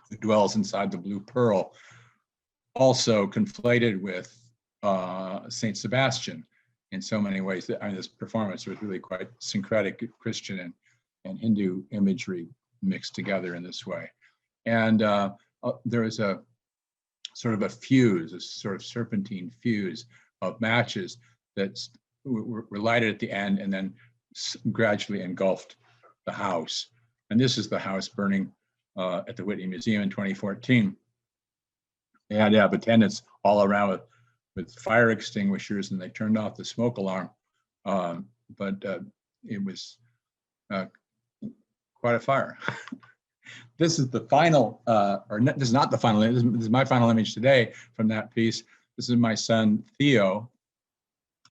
who dwells inside the blue pearl, also conflated with Saint Sebastian in so many ways. This performance was really quite syncretic Christian and Hindu imagery mixed together in this way. And there was a sort of a fuse, a sort of serpentine fuse of matches that were lighted at the end and then gradually engulfed the house. And this is the house burning at the Whitney Museum in 2014. They had to have attendants all around with fire extinguishers, and they turned off the smoke alarm. But it was quite a fire. This is the final, this is not the final, this is my final image today from that piece. This is my son, Theo,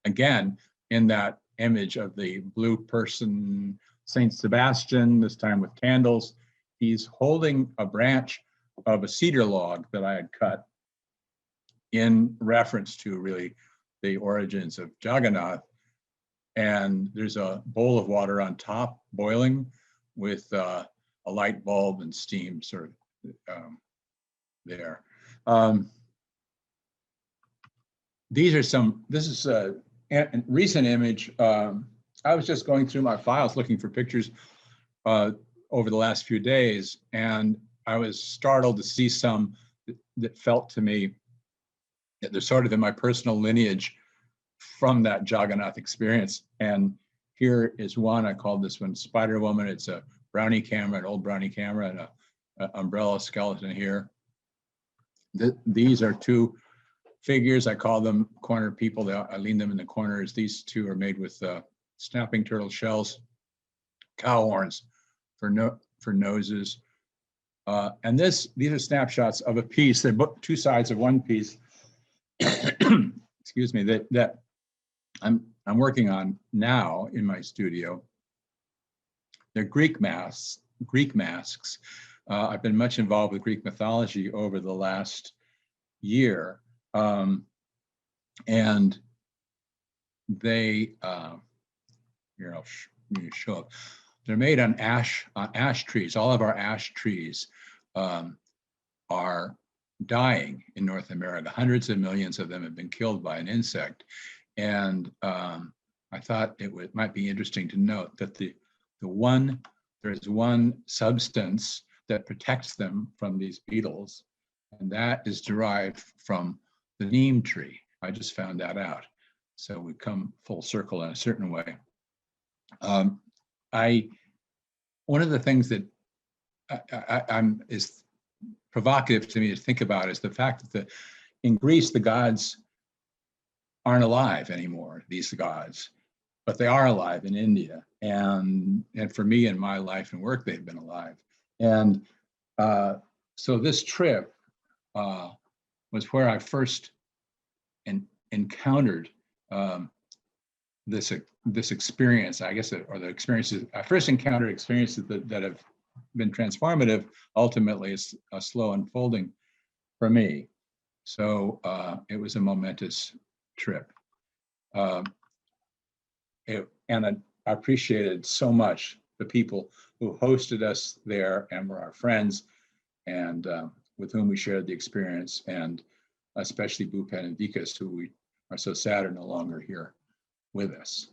again, in that image of the blue person, Saint Sebastian, this time with candles. He's holding a branch of a cedar log that I had cut in reference to really the origins of Jagannath. And there's a bowl of water on top boiling with a light bulb and steam sort of there. This is a recent image. I was just going through my files looking for pictures over the last few days, and I was startled to see some that felt to me that they're sort of in my personal lineage from that Jagannath experience. And here is one, I called this one Spider Woman. It's a brownie camera, an old brownie camera, and an umbrella skeleton here. These are two figures. I call them corner people. I lean them in the corners. These two are made with snapping turtle shells, cow horns for noses. And these are snapshots of a piece. They're two sides of one piece. Excuse me, that I'm working on now in my studio. They're Greek masks. I've been much involved with Greek mythology over the last year. And they, here I'll show up. They're made on ash trees. All of our ash trees are dying in North America. Hundreds of millions of them have been killed by an insect. And I thought it might be interesting to note that there's one substance that protects them from these beetles, and that is derived from the neem tree. I just found that out. So we come full circle in a certain way. One of the things that is provocative to me to think about is the fact that in Greece, the gods aren't alive anymore, these gods, but they are alive in India. And for me in my life and work, they've been alive. And so this trip was where I first encountered this experience, I guess, or the experiences. I first encountered experiences that have been transformative. Ultimately, it's a slow unfolding for me. So it was a momentous trip. And I appreciated so much the people who hosted us there and were our friends, and with whom we shared the experience, and especially Bhupen and Vikas, who we are so sad are no longer here with us.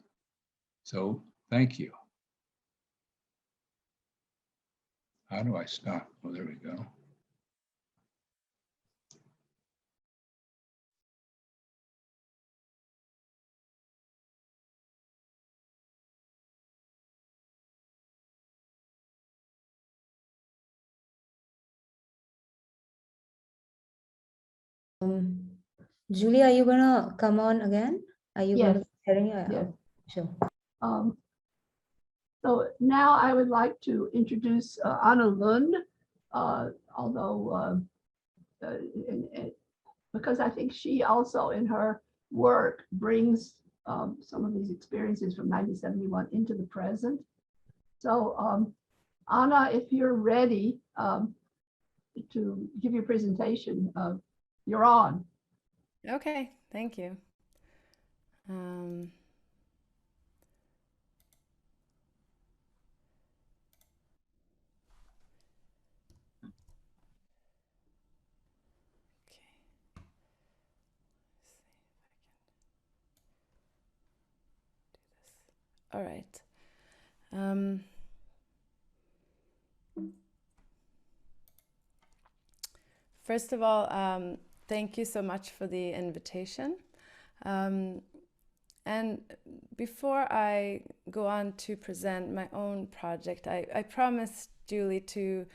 So thank you. How do I stop? Oh, there we go. Julie, are you gonna come on again? Are you Yes. going to sharing? Yes. Sure. So now I would like to introduce Anna Lundh, although because I think she also in her work brings some of these experiences from 1971 into the present. So Anna, if you're ready to give your presentation, you're on. Okay, thank you. All right. First of all, thank you so much for the invitation. And before I go on to present my own project, I promised Julie to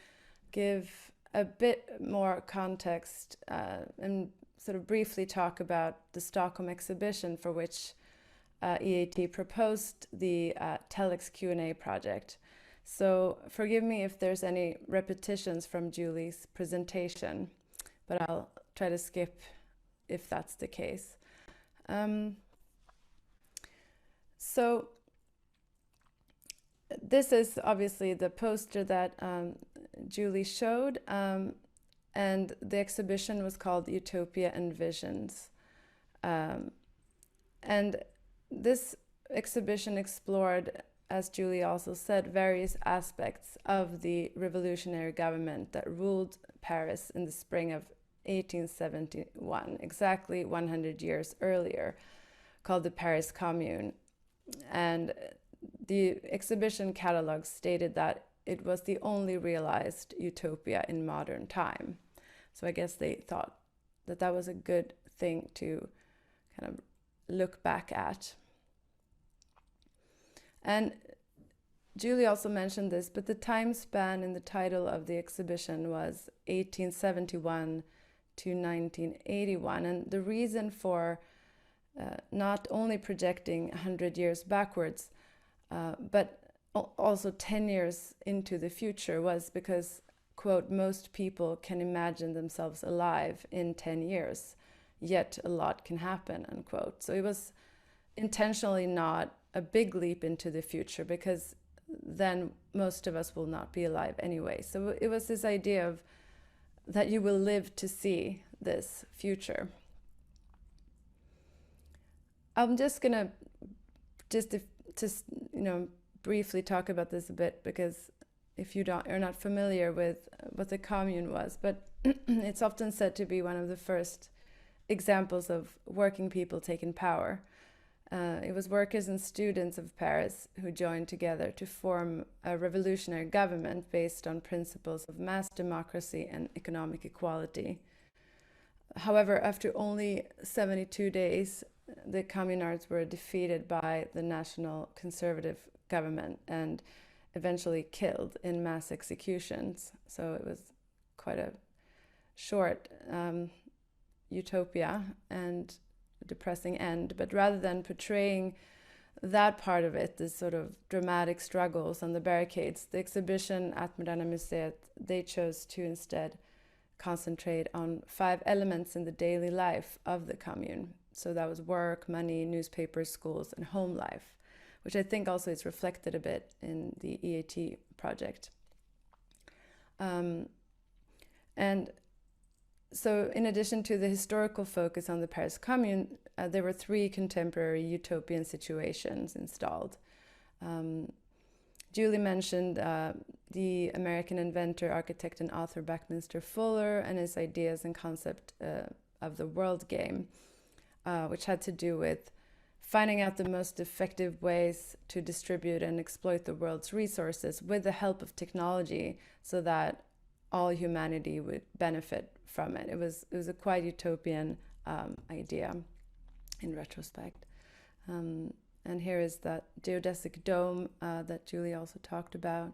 give a bit more context and sort of briefly talk about the Stockholm exhibition for which E.A.T proposed the Telex Q&A project. So forgive me if there's any repetitions from Julie's presentation, but I'll try to skip if that's the case. So this is obviously the poster that Julie showed, and the exhibition was called Utopia and Visions. And this exhibition explored, as Julie also said, various aspects of the revolutionary government that ruled Paris in the spring of 1871, exactly 100 years earlier, called the Paris Commune. And the exhibition catalog stated that it was the only realized utopia in modern time. So I guess they thought that that was a good thing to kind of look back at. And Julie also mentioned this, but the time span in the title of the exhibition was 1871 to 1981. And the reason for not only projecting 100 years backwards, but also 10 years into the future was because, quote, most people can imagine themselves alive in 10 years, yet a lot can happen, unquote. So it was intentionally not a big leap into the future because then most of us will not be alive anyway. So it was this idea of that you will live to see this future. I'm just going to just to briefly talk about this a bit, because if you're not familiar with what the commune was, but it's often said to be one of the first examples of working people taking power. It was workers and students of Paris who joined together to form a revolutionary government based on principles of mass democracy and economic equality. However, after only 72 days, the communards were defeated by the National Conservative government and eventually killed in mass executions. So it was quite a short utopia and depressing end. But rather than portraying that part of it, this sort of dramatic struggles on the barricades, the exhibition at Moderna Museet, they chose to instead concentrate on 5 elements in the daily life of the commune. So that was work, money, newspapers, schools, and home life, which I think also is reflected a bit in the E.A.T project. And so in addition to the historical focus on the Paris Commune, there were 3 contemporary utopian situations installed. Julie mentioned the American inventor, architect, and author Buckminster Fuller and his ideas and concept of the world game, which had to do with finding out the most effective ways to distribute and exploit the world's resources with the help of technology so that all humanity would benefit from it. It was a quite utopian idea in retrospect. And here is that geodesic dome that Julie also talked about,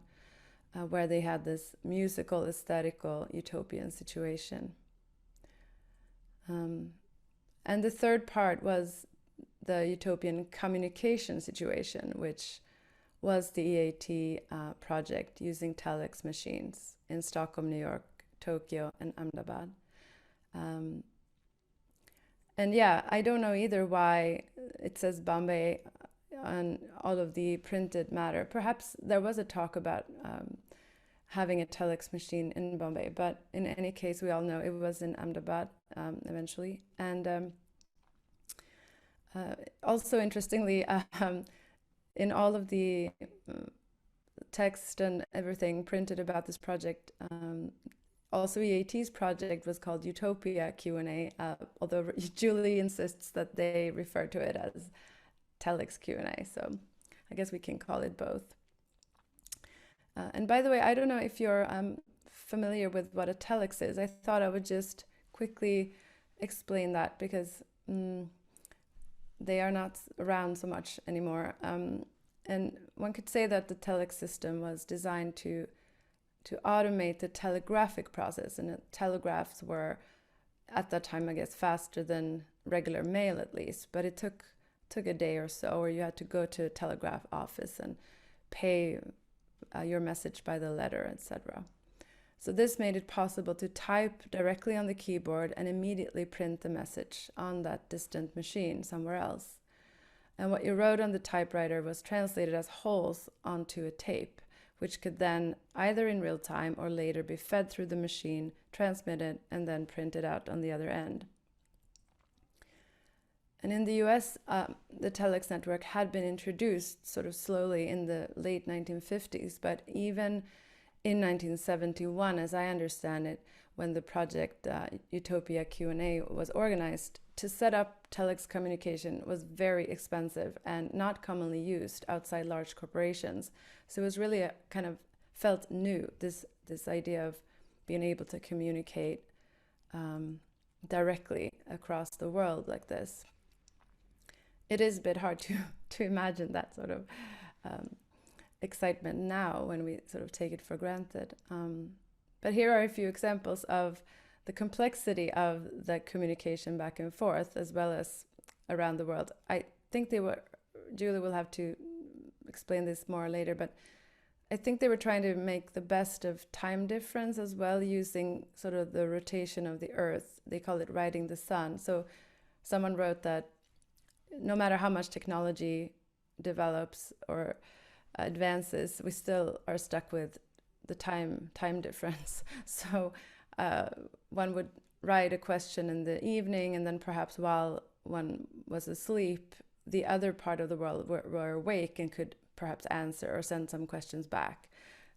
where they had this musical, aesthetical, utopian situation. And the third part was the utopian communication situation, which was the E.A.T project using Telex machines in Stockholm, New York, Tokyo, and Ahmedabad. And yeah, I don't know either why it says Bombay on all of the printed matter. Perhaps there was a talk about having a Telex machine in Bombay, but in any case, we all know it was in Ahmedabad eventually. And also interestingly, in all of the text and everything printed about this project, also E.A.T's project was called Utopia Q&A, although Julie insists that they refer to it as Telex Q&A, so I guess we can call it both. And by the way, I don't know if you're familiar with what a telex is. I thought I would just quickly explain that because they are not around so much anymore. And one could say that the telex system was designed to automate the telegraphic process, and telegraphs were at that time, I guess, faster than regular mail at least, but it took a day or so, or you had to go to a telegraph office and pay your message by the letter, etc. So this made it possible to type directly on the keyboard and immediately print the message on that distant machine somewhere else. And what you wrote on the typewriter was translated as wholes onto a tape, which could then either in real time or later be fed through the machine, transmitted, and then printed out on the other end. And in the US, the telex network had been introduced sort of slowly in the late 1950s, but even in 1971, as I understand it, when the project Utopia Q&A was organized, to set up telex communication was very expensive and not commonly used outside large corporations. So it was really a kind of felt new, this idea of being able to communicate directly across the world like this. It is a bit hard to imagine that sort of excitement now when we sort of take it for granted. But here are a few examples of the complexity of the communication back and forth, as well as around the world. I think Julie will have to explain this more later, but I think they were trying to make the best of time difference as well, using sort of the rotation of the Earth. They call it riding the sun. So someone wrote that no matter how much technology develops or advances, we still are stuck with the time difference. So one would write a question in the evening, and then perhaps while one was asleep, the other part of the world were awake and could perhaps answer or send some questions back.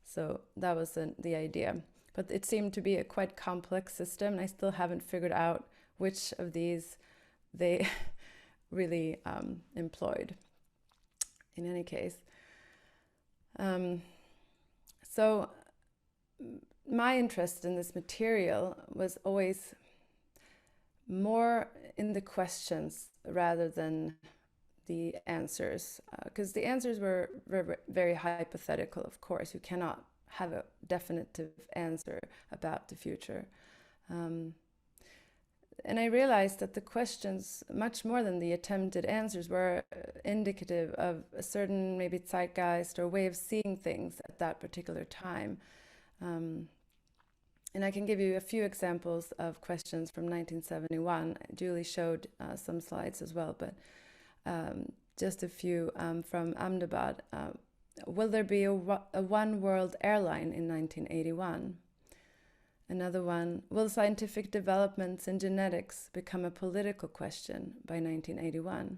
So that was the idea. But it seemed to be a quite complex system, and I still haven't figured out which of these they really employed. In any case, so my interest in this material was always more in the questions rather than the answers, because the answers were very, very hypothetical, of course. You cannot have a definitive answer about the future. And I realized that the questions, much more than the attempted answers, were indicative of a certain maybe zeitgeist or way of seeing things at that particular time. And I can give you a few examples of questions from 1971. Julie showed some slides as well, but just a few from Ahmedabad. Will there be a one world airline in 1981? Another one, will scientific developments in genetics become a political question by 1981?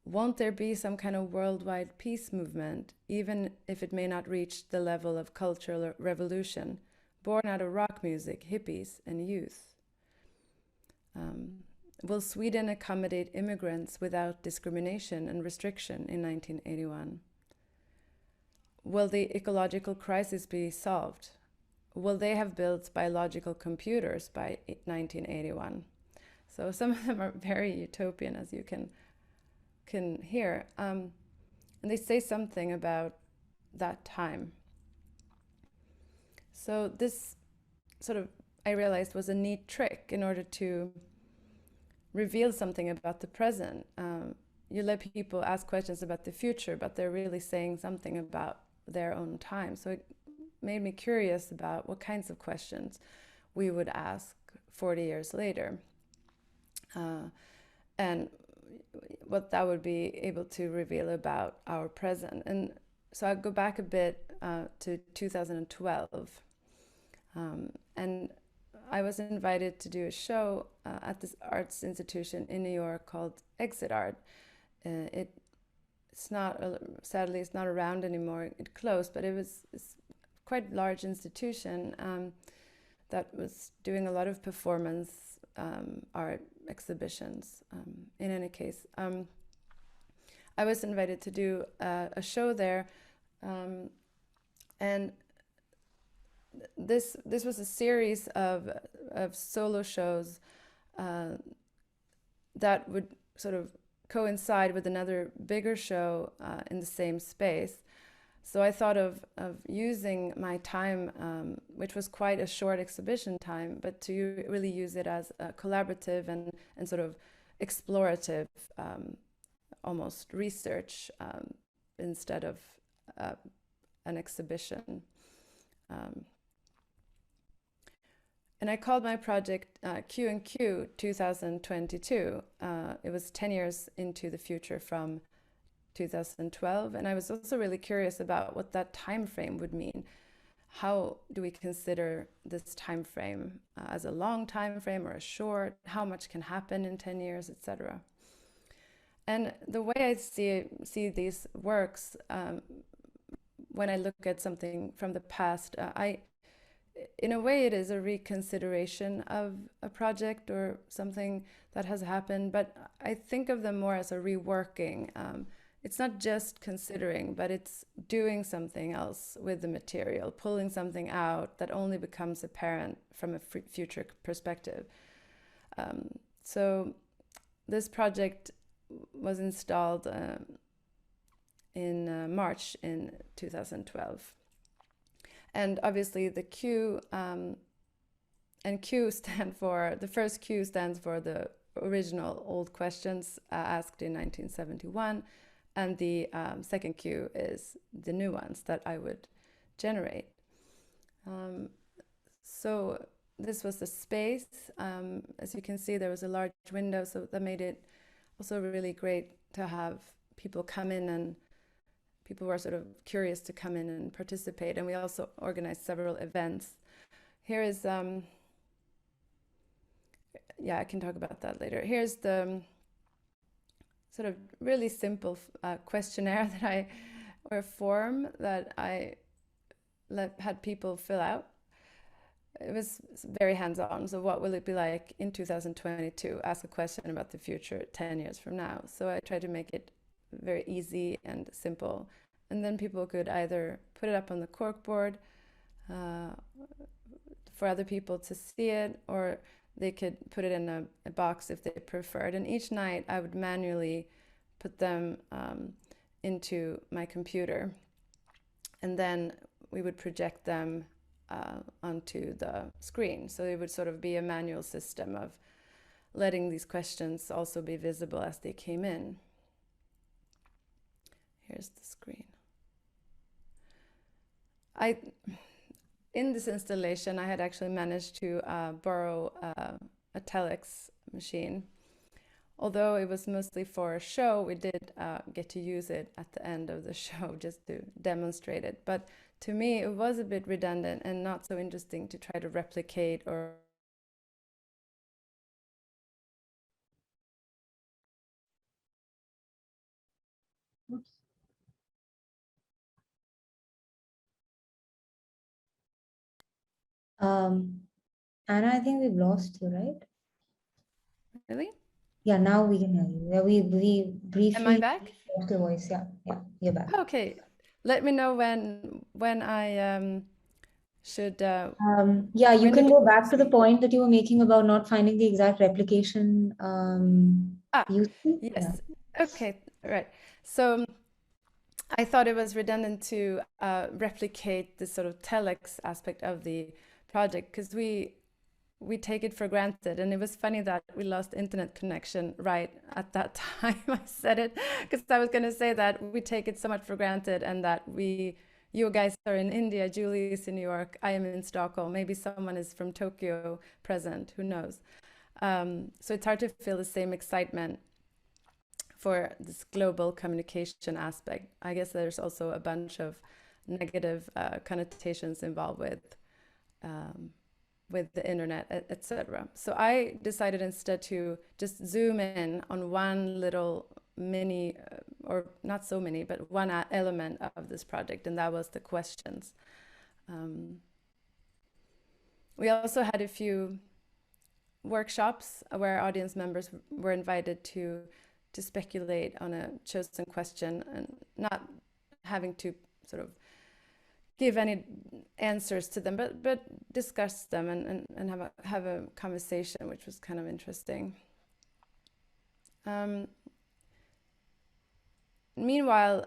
Won't there be some kind of worldwide peace movement, even if it may not reach the level of cultural revolution, born out of rock music, hippies, and youth? Will Sweden accommodate immigrants without discrimination and restriction in 1981? Will the ecological crisis be solved? Will they have built biological computers by 1981? So some of them are very utopian, as you can hear. And they say something about that time. So this sort of, I realized, was a neat trick in order to reveal something about the present. You let people ask questions about the future, but they're really saying something about their own time. So it made me curious about what kinds of questions we would ask 40 years later, and what that would be able to reveal about our present. And so I'll go back a bit to 2012, and I was invited to do a show at this arts institution in New York called Exit Art. It's not, sadly, it's not around anymore. It closed, but it's quite large institution that was doing a lot of performance art exhibitions. In any case, I was invited to do a show there, and this was a series of solo shows that would sort of coincide with another bigger show in the same space. So I thought of using my time, which was quite a short exhibition time, but to really use it as a collaborative and sort of explorative, almost research instead of an exhibition. And I called my project Q&Q 2022. It was 10 years into the future from 2012, and I was also really curious about what that time frame would mean. How do we consider this time frame as a long time frame or a short? How much can happen in 10 years, etc.? And the way I see these works, when I look at something from the past, in a way it is a reconsideration of a project or something that has happened, but I think of them more as a reworking. It's not just considering, but it's doing something else with the material, pulling something out that only becomes apparent from a future perspective. So this project was installed in March in 2012. And obviously the Q and Q stand for, the first Q stands for the original old questions asked in 1971. And the second Q is the new ones that I would generate. So this was the space. As you can see, there was a large window, so that made it also really great to have people come in, and people were sort of curious to come in and participate. And we also organized several events. Here is, yeah, I can talk about that later. Here's the sort of really simple questionnaire or form that I had people fill out. It was very hands-on. So what will it be like in 2022? Ask a question about the future 10 years from now. So I tried to make it very easy and simple. And then people could either put it up on the corkboard for other people to see it, or they could put it in a box if they preferred. And each night I would manually put them into my computer. And then we would project them onto the screen. So it would sort of be a manual system of letting these questions also be visible as they came in. Here's the screen. In this installation, I had actually managed to borrow a Telex machine. Although it was mostly for a show, we did get to use it at the end of the show just to demonstrate it. But to me, it was a bit redundant and not so interesting to try to replicate or Oops. Anna, I think we've lost you, right? really? Yeah, now we can hear you. Yeah, we briefly Am I back? lost your voice. Yeah, you're back. Okay. Let me know when I should. Yeah, you when can did go we back to the see? point that you were making about not finding the exact replication useful. Yeah. Yes. Okay. Right. So I thought it was redundant to replicate the sort of telex aspect of the project because we take it for granted. And it was funny that we lost internet connection right at that time I said it, because I was going to say that we take it so much for granted, and that you guys are in India, Julie is in New York, I am in Stockholm, maybe someone is from Tokyo present, who knows. So it's hard to feel the same excitement for this global communication aspect. I guess there's also a bunch of negative connotations involved with the internet, etc. So I decided instead to just zoom in on one little mini, or not so many, but one element of this project, and that was the questions. We also had a few workshops where audience members were invited to speculate on a chosen question and not having to sort of give any answers to them, but discuss them and have a conversation, which was kind of interesting. Meanwhile,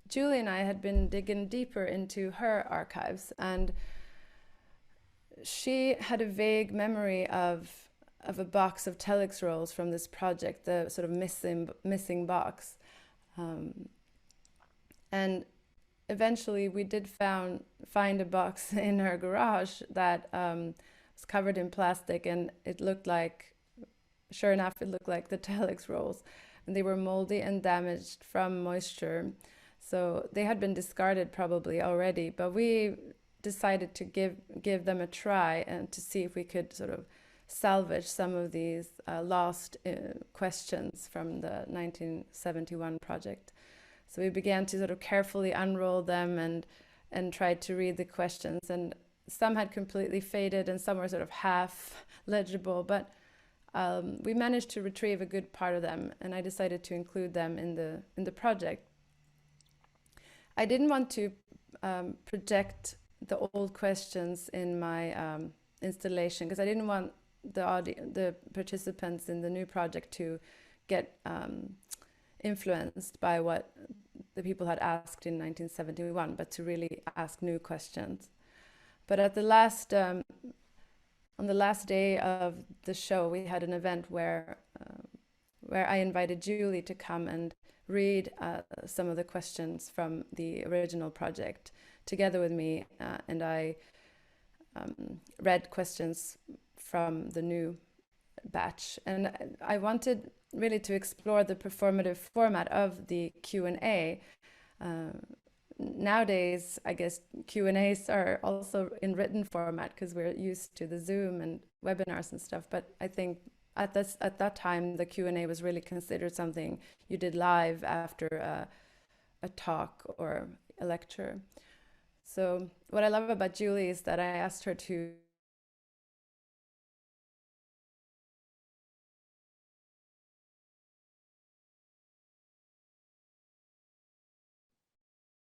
Julie and I had been digging deeper into her archives, and she had a vague memory of a box of telex rolls from this project, the sort of missing box. And eventually we did find a box in her garage that was covered in plastic, and it looked like, sure enough, it looked like the telex rolls. And they were moldy and damaged from moisture. So they had been discarded probably already, but we decided to give them a try and to see if we could sort of salvage some of these lost questions from the 1971 project. So we began to sort of carefully unroll them and tried to read the questions, and some had completely faded and some were sort of half legible, but we managed to retrieve a good part of them, and I decided to include them in the project. I didn't want to project the old questions in my installation because I didn't want the participants in the new project to get influenced by what the people had asked in 1971, but to really ask new questions. But at the last, on the last day of the show, we had an event where I invited Julie to come and read some of the questions from the original project together with me, and I read questions from the new batch. And I wanted really to explore the performative format of the Q&A. Nowadays, I guess Q&As are also in written format because we're used to the Zoom and webinars and stuff, but I think at that time, the Q&A was really considered something you did live after a talk or a lecture. So what I love about Julie is that I asked her to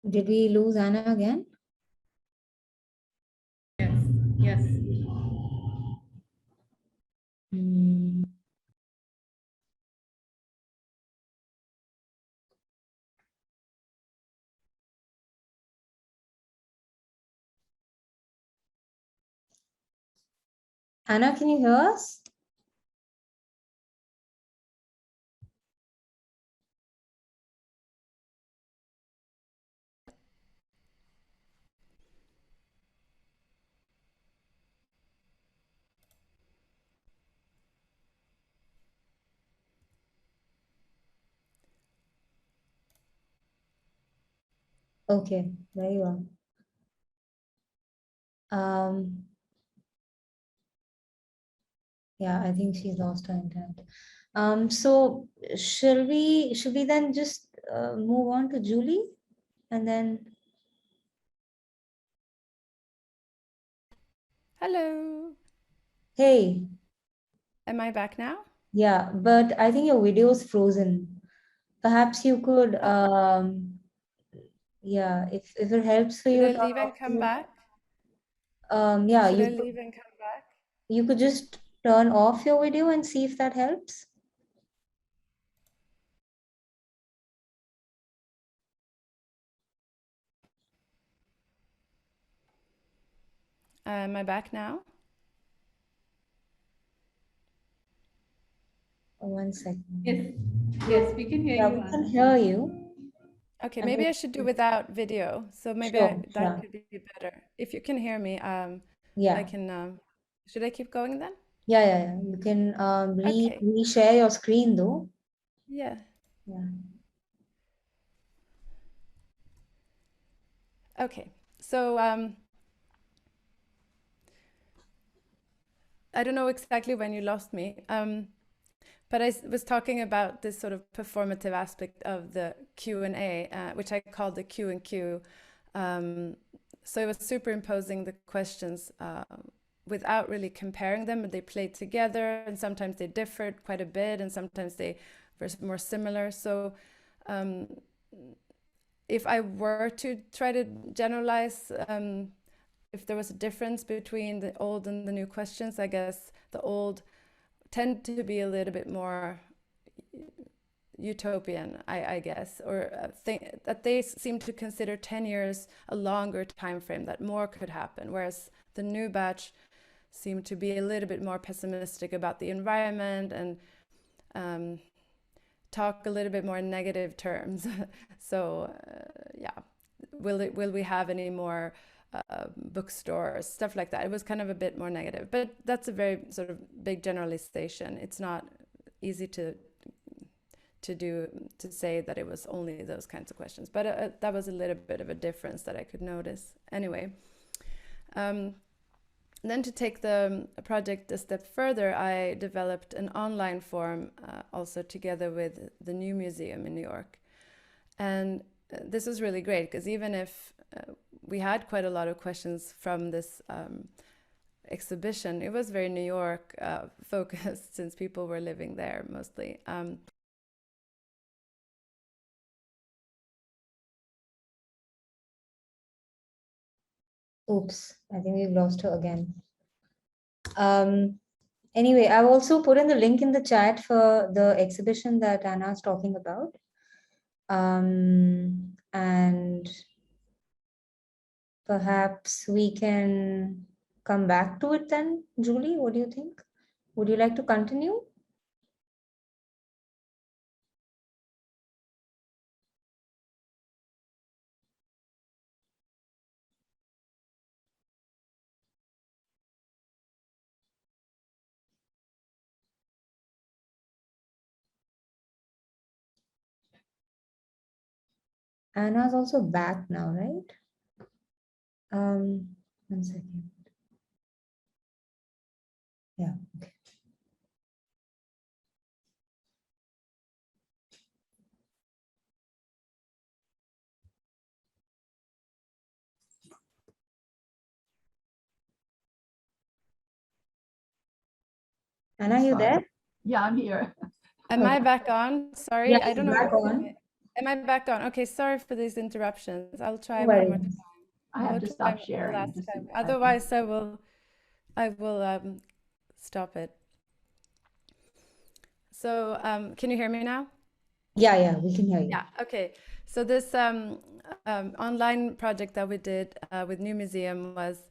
Did we lose Anna again? Yes, yes. Hmm. Anna, can you hear us? Okay, there you are. Yeah, I think she's lost her internet. So should we then just move on to Julie and then? Hello. Hey. Am I back now? Yeah, but I think your video is frozen. Perhaps you could, yeah, if it helps for Should you, I turn leave and off come back? yeah, Should I leave and come back? you could just turn off your video and see if that helps. Am I back now? One second. Yes, yes, we can hear Yeah, you, we can Anna. hear you. Okay, And maybe we- I should do without video. So maybe Sure, that yeah. could be better. If you can hear me, I Yeah, can. Should I keep going then? yeah. You can Okay. reshare your screen though. Yeah. Yeah. Okay. So I don't know exactly when you lost me, but I was talking about this sort of performative aspect of the Q&A, which I called the Q and Q. So it was superimposing the questions without really comparing them, but they played together, and sometimes they differed quite a bit, and sometimes they were more similar. So if I were to try to generalize, if there was a difference between the old and the new questions, I guess the old tend to be a little bit more utopian, I guess, or that they seem to consider 10 years a longer time frame, that more could happen, whereas the new batch seem to be a little bit more pessimistic about the environment and talk a little bit more in negative terms. So yeah, will we have any more bookstores, stuff like that? It was kind of a bit more negative, but that's a very sort of big generalization. It's not easy to say that it was only those kinds of questions, but that was a little bit of a difference that I could notice. Anyway, then to take the project a step further, I developed an online form also together with the New Museum in New York. And this was really great because even if we had quite a lot of questions from this exhibition, it was very New York focused since people were living there mostly. Oops, I think we've lost her again. Anyway, I've also put in the link in the chat for the exhibition that Anna's talking about. And perhaps we can come back to it then. Julie, what do you think? Would you like to continue? Anna's also back now, right? One second. Yeah, okay. Anna, you Sorry. there? Yeah, I'm here. Am I back on? Sorry, Yeah, I don't know. back on. Am I back on? Okay, sorry for these interruptions. I'll No try one more worries. time. I have I'll to try stop sharing. last Just a time. second. Otherwise, I will stop it. So, can you hear me now? Yeah, we can hear you. Yeah, okay. So this online project that we did with New Museum was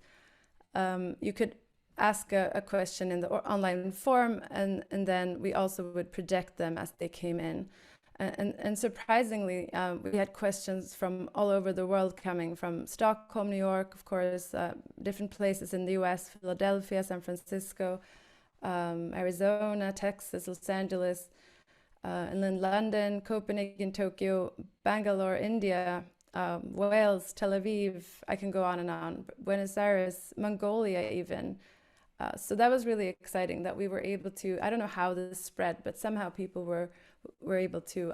you could ask a question in the online form, and then we also would project them as they came in. And surprisingly, we had questions from all over the world coming from Stockholm, New York, of course, different places in the US, Philadelphia, San Francisco, Arizona, Texas, Los Angeles, and then London, Copenhagen, Tokyo, Bangalore, India, Wales, Tel Aviv, I can go on and on, Buenos Aires, Mongolia even. So that was really exciting that we were able to, I don't know how this spread, but somehow people were able to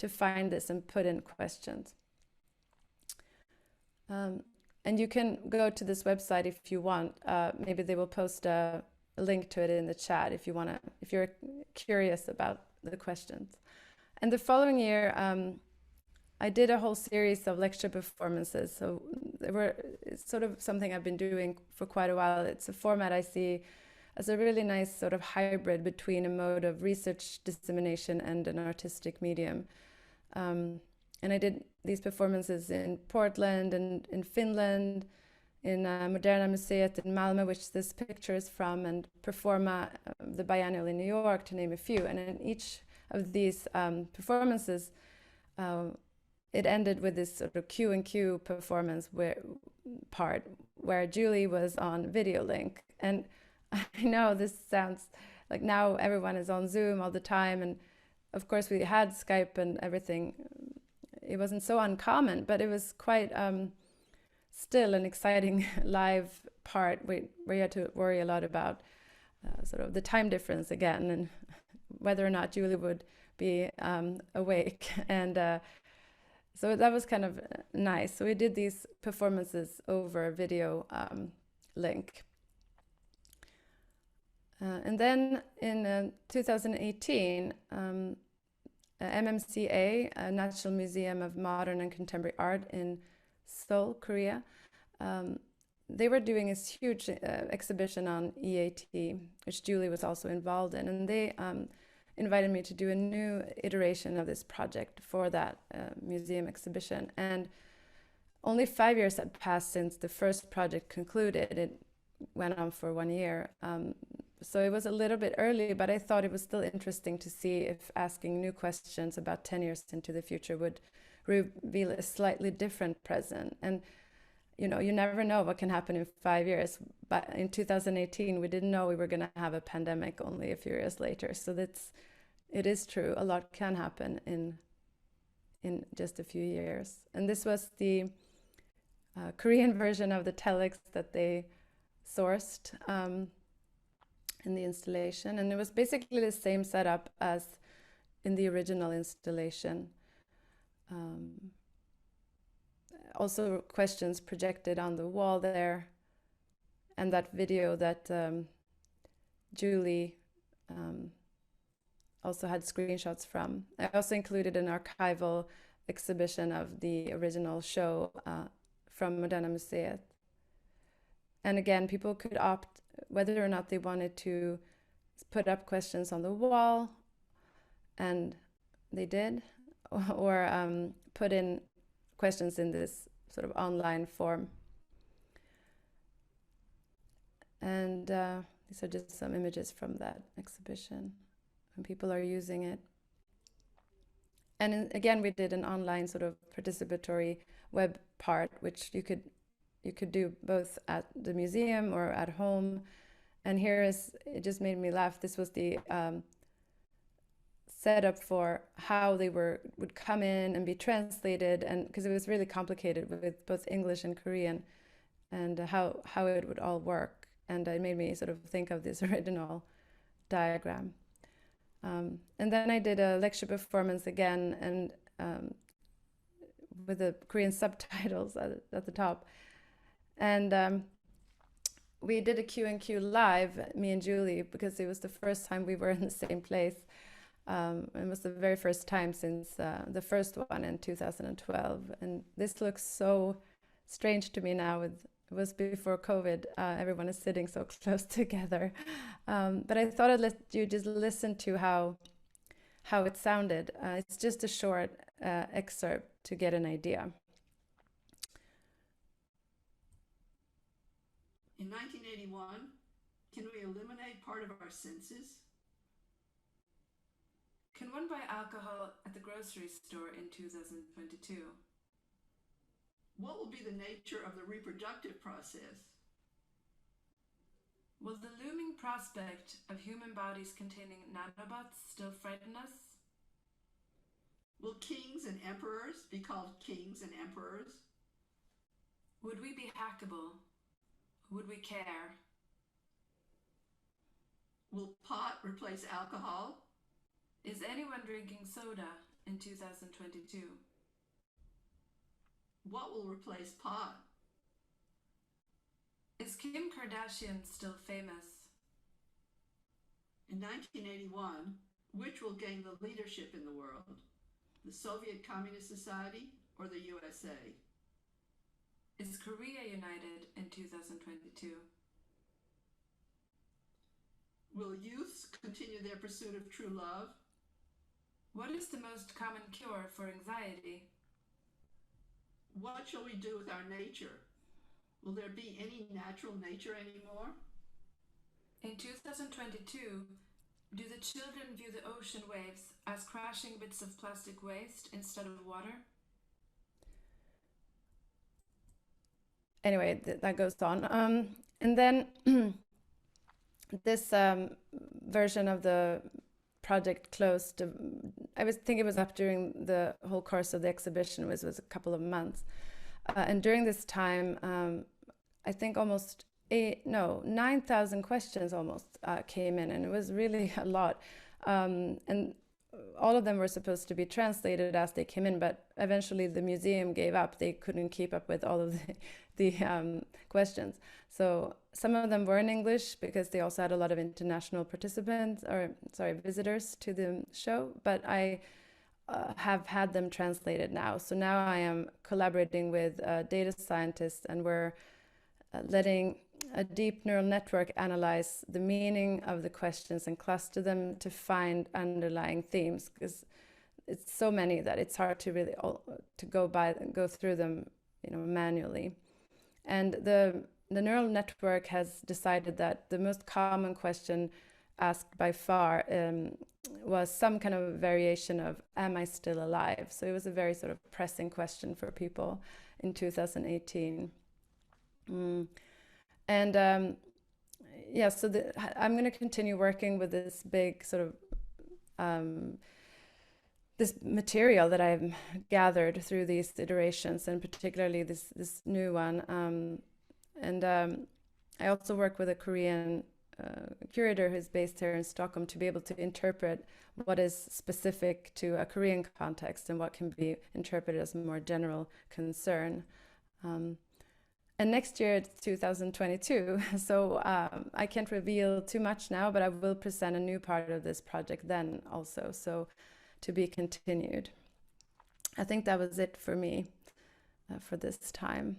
find this and put in questions. And you can go to this website if you want. Maybe they will post a link to it in the chat if you want to, if you're curious about the questions. And the following year, I did a whole series of lecture performances. So it's sort of something I've been doing for quite a while. It's a format I see as a really nice sort of hybrid between a mode of research dissemination and an artistic medium. And I did these performances in Portland and in Finland, in Moderna Museet in Malmö, which this picture is from, and Performa, the biennial in New York, to name a few. And in each of these performances, it ended with this sort of Q&Q performance where Julie was on video link. And I know this sounds like now everyone is on Zoom all the time, and of course we had Skype and everything. It wasn't so uncommon, but it was quite still an exciting live part where you had to worry a lot about sort of the time difference again, and whether or not Julie would be awake. And so that was kind of nice. So we did these performances over video link. And then in 2018, MMCA, National Museum of Modern and Contemporary Art in Seoul, Korea, they were doing this huge exhibition on E.A.T, which Julie was also involved in. And they invited me to do a new iteration of this project for that museum exhibition. And only 5 years had passed since the first project concluded. It went on for 1 year. So it was a little bit early, but I thought it was still interesting to see if asking new questions about 10 years into the future would reveal a slightly different present. And you know, you never know what can happen in 5 years. But in 2018, we didn't know we were going to have a pandemic only a few years later. So it is true. A lot can happen in just a few years. And this was the Korean version of the Telex that they sourced in the installation. And it was basically the same setup as in the original installation. Also questions projected on the wall there, and that video that Julie also had screenshots from. I also included an archival exhibition of the original show from Moderna Museet. And again, people could opt whether or not they wanted to put up questions on the wall, and they did, or put in questions in this sort of online form. And these are just some images from that exhibition, and people are using it. And again, we did an online sort of participatory web part, which you could do both at the museum or at home. And it just made me laugh. This was the setup for how they would come in and be translated, and because it was really complicated with both English and Korean, and how it would all work. And it made me sort of think of this original diagram. And then I did a lecture performance again, and with the Korean subtitles at the top. And we did a Q&Q live, me and Julie, because it was the first time we were in the same place. It was the very first time since the first one in 2012. And this looks so strange to me now. It was before COVID. Everyone is sitting so close together. But I thought I'd let you just listen to how it sounded. It's just a short excerpt to get an idea. In 1981, can we eliminate part of our senses? Can one buy alcohol at the grocery store in 2022? What will be the nature of the reproductive process? Will the looming prospect of human bodies containing nanobots still frighten us? Will kings and emperors be called kings and emperors? Would we be hackable? Would we care? Will pot replace alcohol? Is anyone drinking soda in 2022? What will replace pot? Is Kim Kardashian still famous? In 1981, which will gain the leadership in the world? The Soviet Communist Society or the USA? Is Korea united in 2022? Will youths continue their pursuit of true love? What is the most common cure for anxiety? What shall we do with our nature? Will there be any natural nature anymore? In 2022, do the children view the ocean waves as crashing bits of plastic waste instead of water? Anyway, that goes on. And then this version of the project closed. I think it was up during the whole course of the exhibition, which was a couple of months. And during this time, I think almost 9,000 questions almost came in, and it was really a lot. And all of them were supposed to be translated as they came in, but eventually the museum gave up. They couldn't keep up with all of the questions. So some of them were in English because they also had a lot of international visitors to the show, but I have had them translated now. So now I am collaborating with data scientists, and we're letting a deep neural network analyze the meaning of the questions and cluster them to find underlying themes, because it's so many that it's hard to really go through them, manually. And the neural network has decided that the most common question asked by far was some kind of variation of, am I still alive? So it was a very sort of pressing question for people in 2018. And so I'm going to continue working with this big sort of this material that I've gathered through these iterations, and particularly this new one. I also work with a Korean curator who's based here in Stockholm to be able to interpret what is specific to a Korean context and what can be interpreted as a more general concern. And next year it's 2022, so I can't reveal too much now, but I will present a new part of this project then also, so to be continued. I think that was it for me for this time.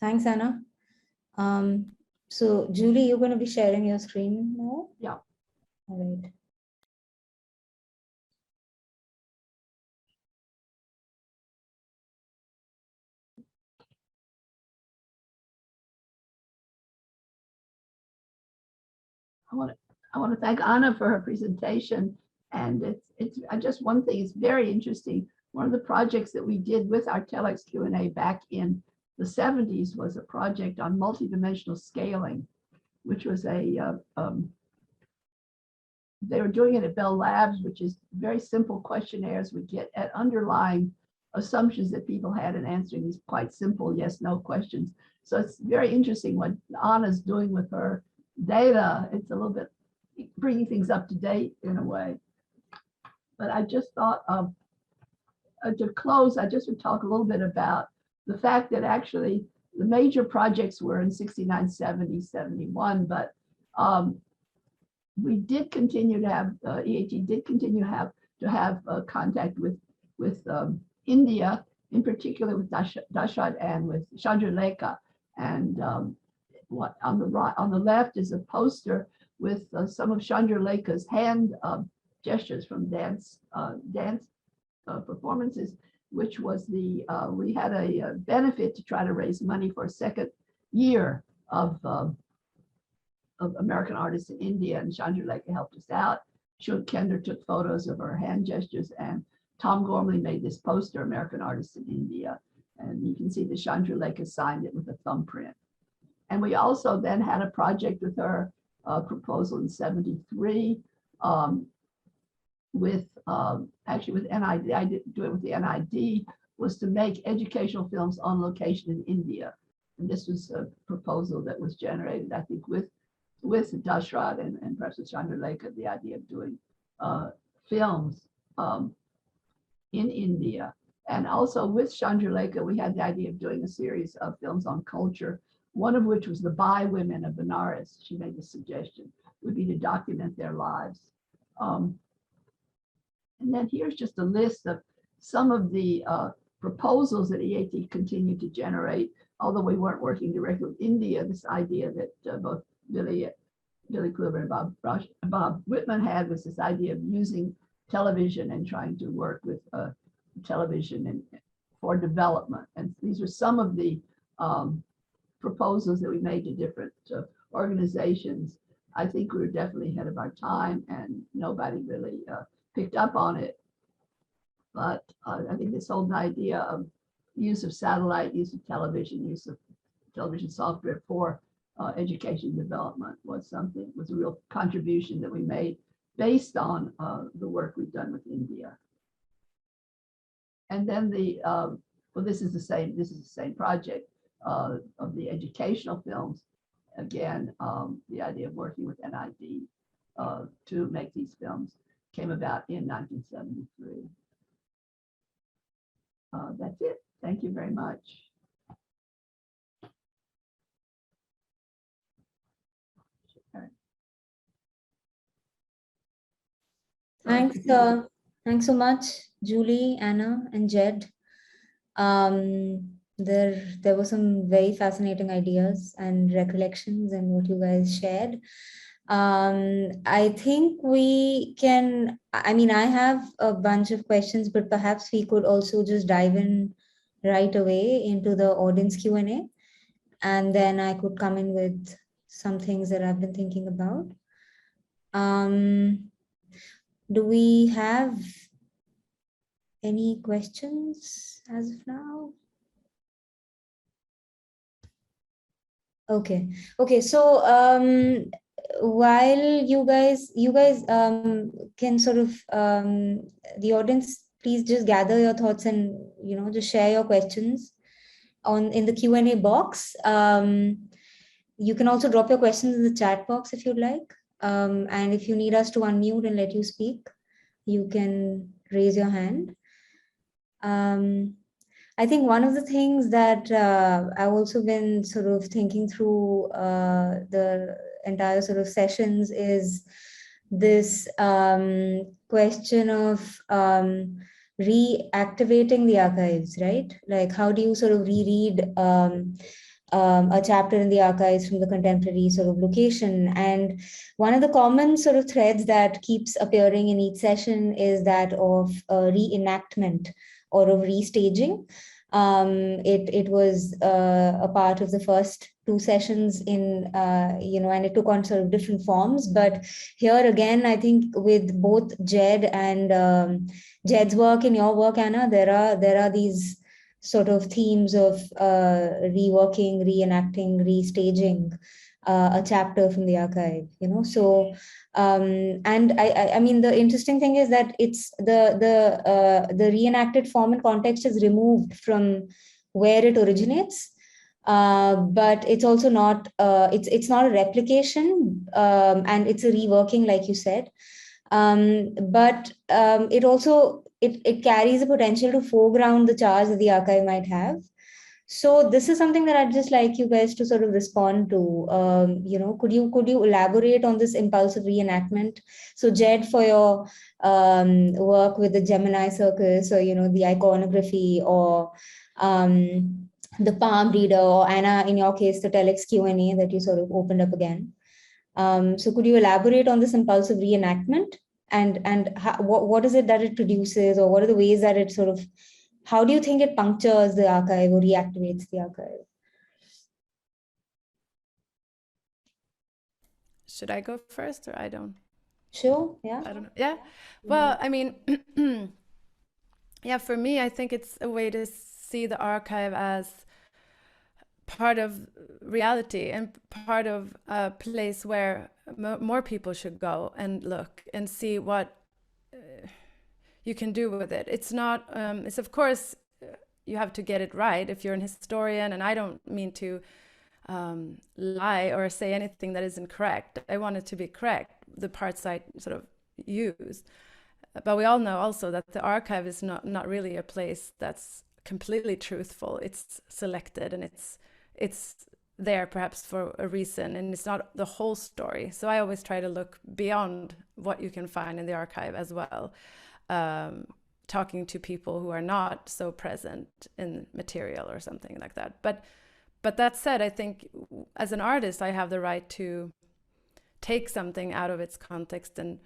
Thanks, Anna. So Julie, you're going to be sharing your screen now? Yeah. All right. I want to thank Anna for her presentation. And it's just one thing, it's very interesting. One of the projects that we did with our Telex Q&A back in the 70s was a project on multidimensional scaling, which was they were doing it at Bell Labs, which is very simple questionnaires we get at underlying assumptions that people had in answering these quite simple yes/no questions. So it's very interesting what Anna's doing with her data. It's a little bit bringing things up to date in a way. But I just thought of to close, I just would talk a little bit about the fact that actually the major projects were in 69, 70, 71, but we did continue to have, E.A.T did continue to have contact with India, in particular with Dashrath and with Chandralekha. And what on the left is a poster with some of Chandralekha's hand gestures from dance performances, which was we had a benefit to try to raise money for a second year of American artists in India, and Chandralekha helped us out. Shug Kender took photos of her hand gestures, and Tom Gormley made this poster, American Artists in India. And you can see that Chandralekha signed it with a thumbprint. And we also then had a project with her, proposal in 73, actually with NID, I didn't do it with the NID, was to make educational films on location in India. And this was a proposal that was generated, I think, with Dashrath and perhaps with Chandralekha, the idea of doing films in India. And also with Chandralekha, we had the idea of doing a series of films on culture, one of which was the Bai women of Benares. She made the suggestion, would be to document their lives. And then here's just a list of some of the proposals that E.A.T continued to generate, although we weren't working directly with India. This idea that both Billy Klüver and Bob Whitman had was this idea of using television and trying to work with television for development. And these are some of the proposals that we made to different organizations. I think we were definitely ahead of our time, and nobody really picked up on it. But I think this whole idea of use of satellite, use of television, use of television software for education development was a real contribution that we made based on the work we've done with India. And then this is the same project of the educational films. Again, the idea of working with NID to make these films came about in 1973. That's it. Thank you very much. Thanks so much, Julie, Anna, and Jed. There were some very fascinating ideas and recollections in what you guys shared. I think we can, I mean, I have a bunch of questions, but perhaps we could also just dive in right away into the audience Q&A, and then I could come in with some things that I've been thinking about. Do we have any questions as of now? Okay. So while you guys can sort of the audience, please just gather your thoughts and just share your questions in the Q&A box. You can also drop your questions in the chat box if you'd like. And if you need us to unmute and let you speak, you can raise your hand. I think one of the things that I've also been sort of thinking through the entire sort of sessions is this question of reactivating the archives, right? Like, how do you sort of reread a chapter in the archives from the contemporary sort of location? And one of the common sort of threads that keeps appearing in each session is that of reenactment or of restaging. It was a part of the first two sessions in, and it took on sort of different forms. But here again, I think with both Jed and Jed's work and your work, Anna, there are these sort of themes of reworking, reenacting, restaging a chapter from the archive, so and I mean, the interesting thing is that it's the reenacted form and context is removed from where it originates, but it's also not it's not a replication, and it's a reworking, like you said, but it also it carries a potential to foreground the charge that the archive might have. So this is something that I'd just like you guys to sort of respond to. Could you elaborate on this impulsive reenactment? So Jed, for your work with the Gemini Circus, or the iconography, or the palm reader, or Anna, in your case, the Telex Q&A that you sort of opened up again. So could you elaborate on this impulsive reenactment, and what is it that it produces, or what are the ways that it sort of, how do you think it punctures the archive or reactivates the archive? Should I go first, or I don't? Sure, yeah. I don't know. Yeah. Well, I mean, yeah, for me, I think it's a way to see the archive as part of reality and part of a place where more people should go and look and see what you can do with it. It's not, it's of course, you have to get it right if you're an historian, and I don't mean to lie or say anything that isn't correct. I want it to be correct, the parts I sort of use. But we all know also that the archive is not really a place that's completely truthful. It's selected, and it's there perhaps for a reason, and it's not the whole story. So I always try to look beyond what you can find in the archive as well, talking to people who are not so present in material or something like that. But that said, I think as an artist, I have the right to take something out of its context and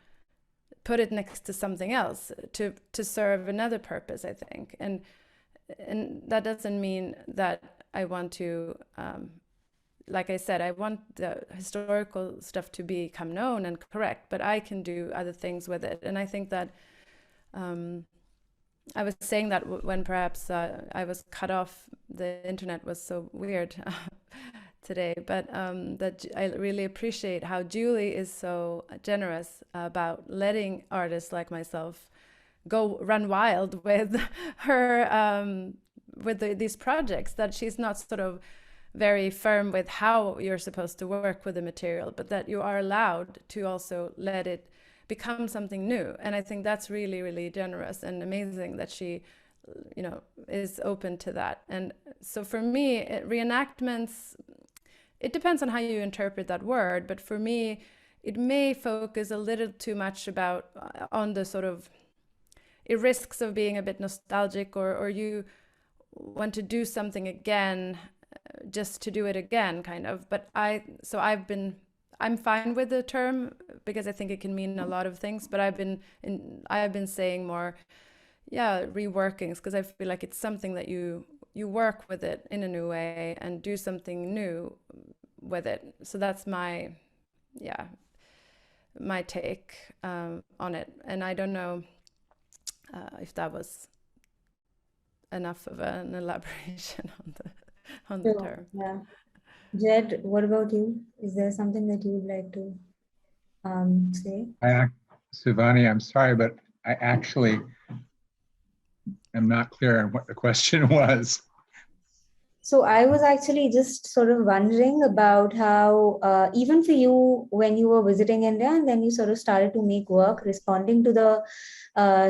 put it next to something else to serve another purpose, I think. And that doesn't mean that I want to, like I said, I want the historical stuff to become known and correct, but I can do other things with it. And I think that I was saying that when perhaps I was cut off, the internet was so weird today, but that I really appreciate how Julie is so generous about letting artists like myself go run wild with her, with these projects, that she's not sort of very firm with how you're supposed to work with the material, but that you are allowed to also let it become something new. And I think that's really, really generous and amazing that she, is open to that. And so for me, reenactments, it depends on how you interpret that word, but for me, it may focus a little too much on the sort of, it risks of being a bit nostalgic, or you want to do something again just to do it again, kind of. But I'm fine with the term because I think it can mean a lot of things, but I've been saying more, reworkings, because I feel like it's something that you work with it in a new way and do something new with it. So that's my take on it. And I don't know if that was enough of an elaboration on the term. Yeah. Jed, what about you? Is there something that you would like to say? Shivani, I'm sorry, but I actually am not clear on what the question was. So I was actually just sort of wondering about how, even for you, when you were visiting India and then you sort of started to make work responding to the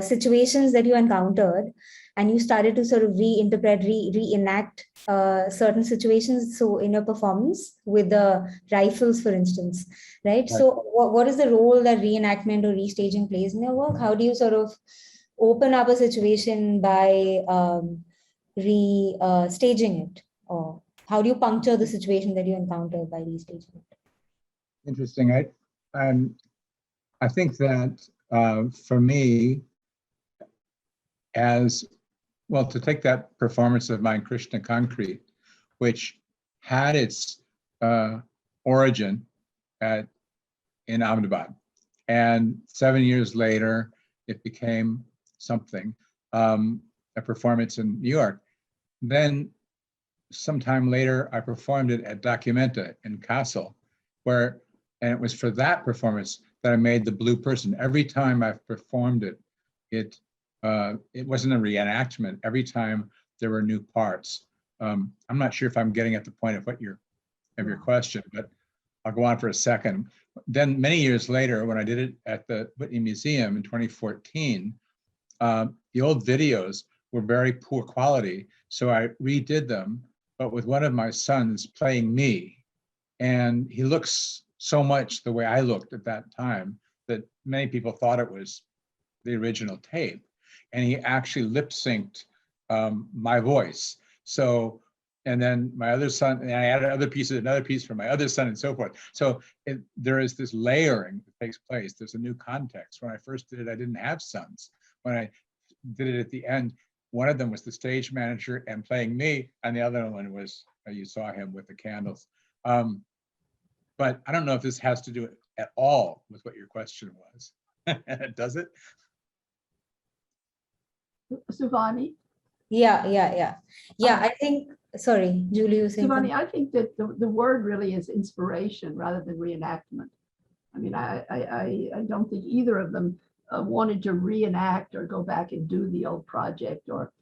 situations that you encountered, and you started to sort of reinterpret, reenact certain situations. So in your performance with the rifles, for instance, right? So what is the role that reenactment or restaging plays in your work? How do you sort of open up a situation by restaging it? Or how do you puncture the situation that you encounter by restaging it? Interesting. I think that for me, to take that performance of mine, Krishna Concrete, which had its origin in Ahmedabad, and 7 years later, it became something, a performance in New York. Then sometime later, I performed it at Documenta in Kassel, and it was for that performance that I made the blue person. Every time I've performed it, it wasn't a reenactment. Every time there were new parts. I'm not sure if I'm getting at the point of your question, but I'll go on for a second. Then many years later, when I did it at the Whitney Museum in 2014, the old videos were very poor quality, so I redid them, but with one of my sons playing me. And he looks so much the way I looked at that time that many people thought it was the original tape. And he actually lip synced my voice. So, and then my other son, and I added other pieces, another piece for my other son and so forth. So there is this layering that takes place. There's a new context. When I first did it, I didn't have sons. When I did it at the end, one of them was the stage manager and playing me, and the other one was, you saw him with the candles. But I don't know if this has to do at all with what your question was. Does it? Suvani? Yeah. I think, sorry, Julie, you were saying Suvani, something? I think that the word really is inspiration rather than reenactment. I mean, I don't think either of them wanted to reenact or go back and do the old project, or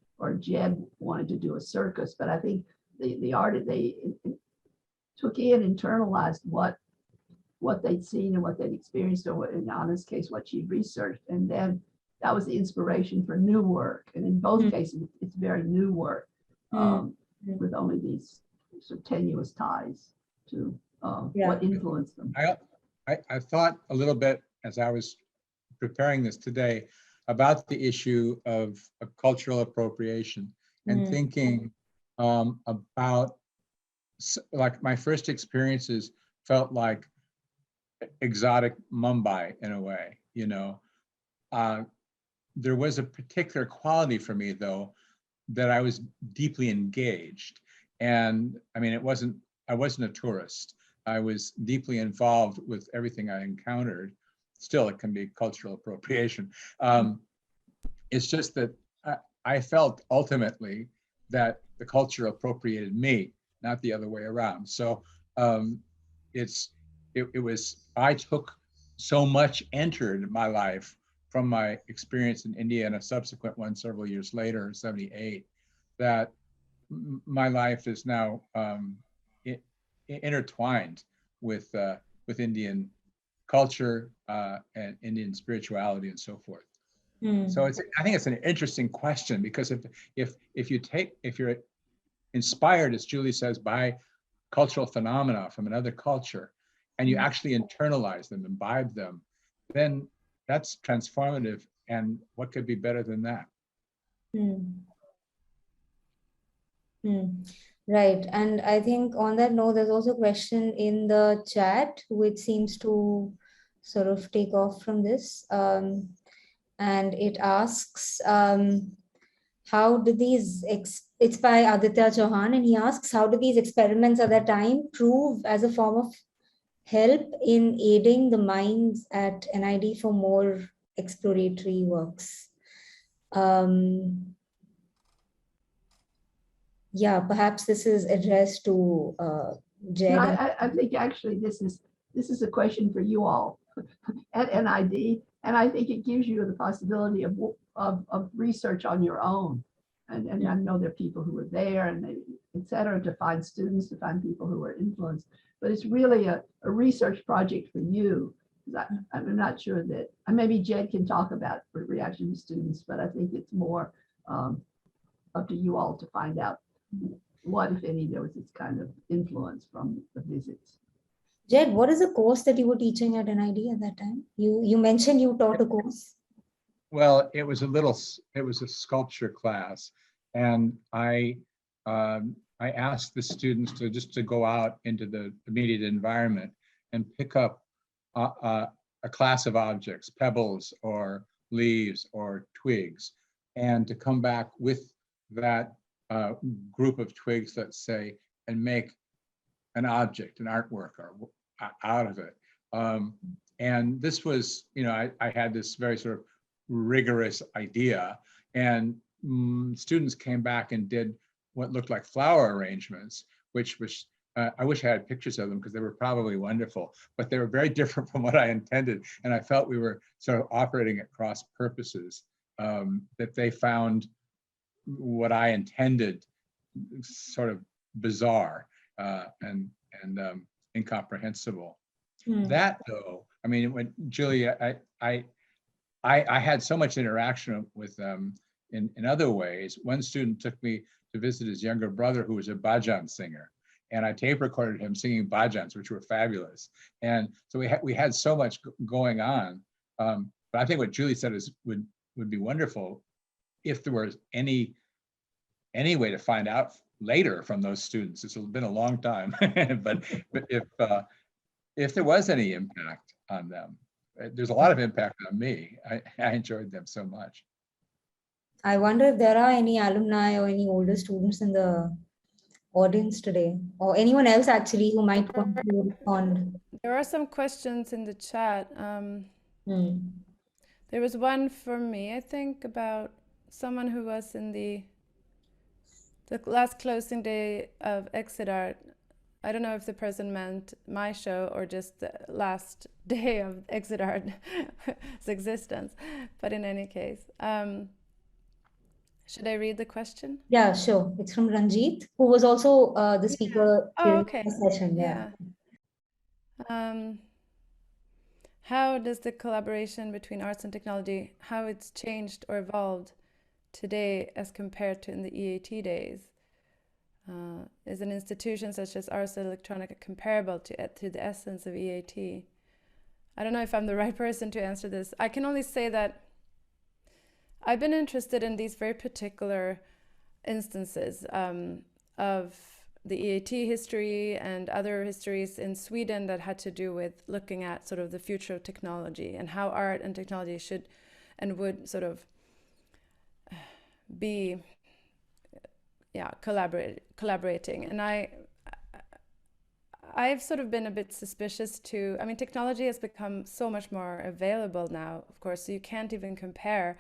Jed wanted to do a circus, but I think the art, they took in, internalized what they'd seen and what they'd experienced, or in Anna's case, what she'd researched. And then that was the inspiration for new work. And in both cases, it's very new work with only these sort of tenuous ties to what influenced them. I thought a little bit as I was preparing this today about the issue of cultural appropriation and thinking about, like, my first experiences felt like exotic Mumbai in a way, you know. There was a particular quality for me, though, that I was deeply engaged. And I mean, I wasn't a tourist. I was deeply involved with everything I encountered. Still, it can be cultural appropriation. It's just that I felt ultimately that the culture appropriated me, not the other way around. So I took so much, entered my life from my experience in India and a subsequent one several years later, 78, that my life is now intertwined with Indian culture and Indian spirituality and so forth. So I think it's an interesting question, because if you're inspired, as Julie says, by cultural phenomena from another culture, and you actually internalize them, imbibe them, then that's transformative. And what could be better than that? Right. And I think on that note, there's also a question in the chat, which seems to sort of take off from this. And it asks, how do these, it's by Aditya Chauhan, and he asks, how do these experiments at that time prove as a form of help in aiding the minds at NID for more exploratory works? Yeah, perhaps this is addressed to Jed. No, I think actually this is a question for you all at NID, and I think it gives you the possibility of research on your own. And I know there are people who are there, and they, et cetera, to find students, to find people who are influenced. But it's really a research project for you. I'm not sure that, maybe Jed can talk about reaction to students, but I think it's more up to you all to find out what, if any, there was this kind of influence from the visits. Jed, what is the course that you were teaching at NID at that time? You mentioned you taught a course. Well, it was a sculpture class, and I asked the students to go out into the immediate environment and pick up a class of objects, pebbles or leaves or twigs, and to come back with that group of twigs, let's say, and make an object, an artwork, or out of it. And this was, I had this very sort of rigorous idea, and students came back and did what looked like flower arrangements, which was, I wish I had pictures of them because they were probably wonderful, but they were very different from what I intended. And I felt we were sort of operating at cross purposes, that they found what I intended sort of bizarre and incomprehensible. That, though, I mean, when Julia, I had so much interaction with them in other ways. One student took me to visit his younger brother, who was a bhajan singer, and I tape recorded him singing bhajans, which were fabulous. And so we had so much going on. But I think what Julie said would be wonderful if there was any way to find out later from those students. It's been a long time, but if there was any impact on them, there's a lot of impact on me. I enjoyed them so much. I wonder if there are any alumni or any older students in the audience today, or anyone else actually who might want to respond. There are some questions in the chat. There was one for me, I think, about someone who was in the last closing day of Exit Art. I don't know if the person meant my show or just the last day of Exit Art's existence, but in any case. Should I read the question? Yeah, sure. It's from Ranjit, who was also the speaker during the session. Yeah. How does the collaboration between arts and technology, how it's changed or evolved today as compared to in the E.A.T days? Is an institution such as Ars Electronica comparable to the essence of E.A.T? I don't know if I'm the right person to answer this. I can only say that I've been interested in these very particular instances of the E.A.T history and other histories in Sweden that had to do with looking at sort of the future of technology and how art and technology should and would sort of be collaborating. And I've sort of been a bit suspicious too. I mean, technology has become so much more available now, of course, so you can't even compare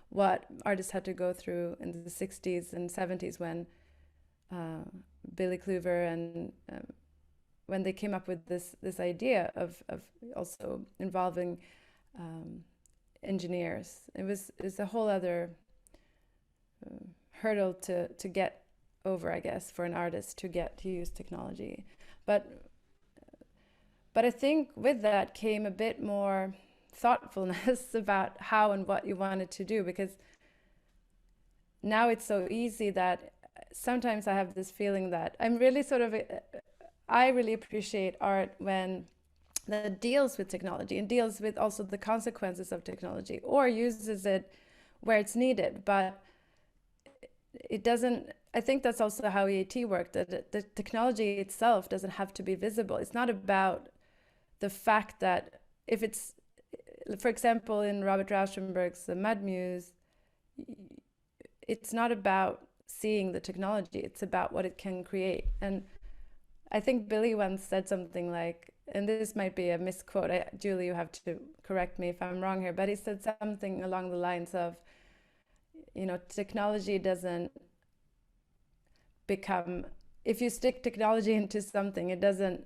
what artists had to go through in the 60s and 70s when Billy Klüver and when they came up with this idea of also involving engineers. It's a whole other hurdle to get over, I guess, for an artist to get to use technology. But I think with that came a bit more thoughtfulness about how and what you wanted to do, because now it's so easy that sometimes I have this feeling that I'm really I really appreciate art when that deals with technology and deals with also the consequences of technology or uses it where it's needed, but it doesn't. I think that's also how E.A.T worked, that the technology itself doesn't have to be visible. It's not about the fact that if it's, for example, in Robert Rauschenberg's The Mud Muse, it's not about seeing the technology, it's about what it can create. And I think Billy once said something like, and this might be a misquote, Julie, you have to correct me if I'm wrong here, but he said something along the lines of, technology doesn't become, if you stick technology into something, it doesn't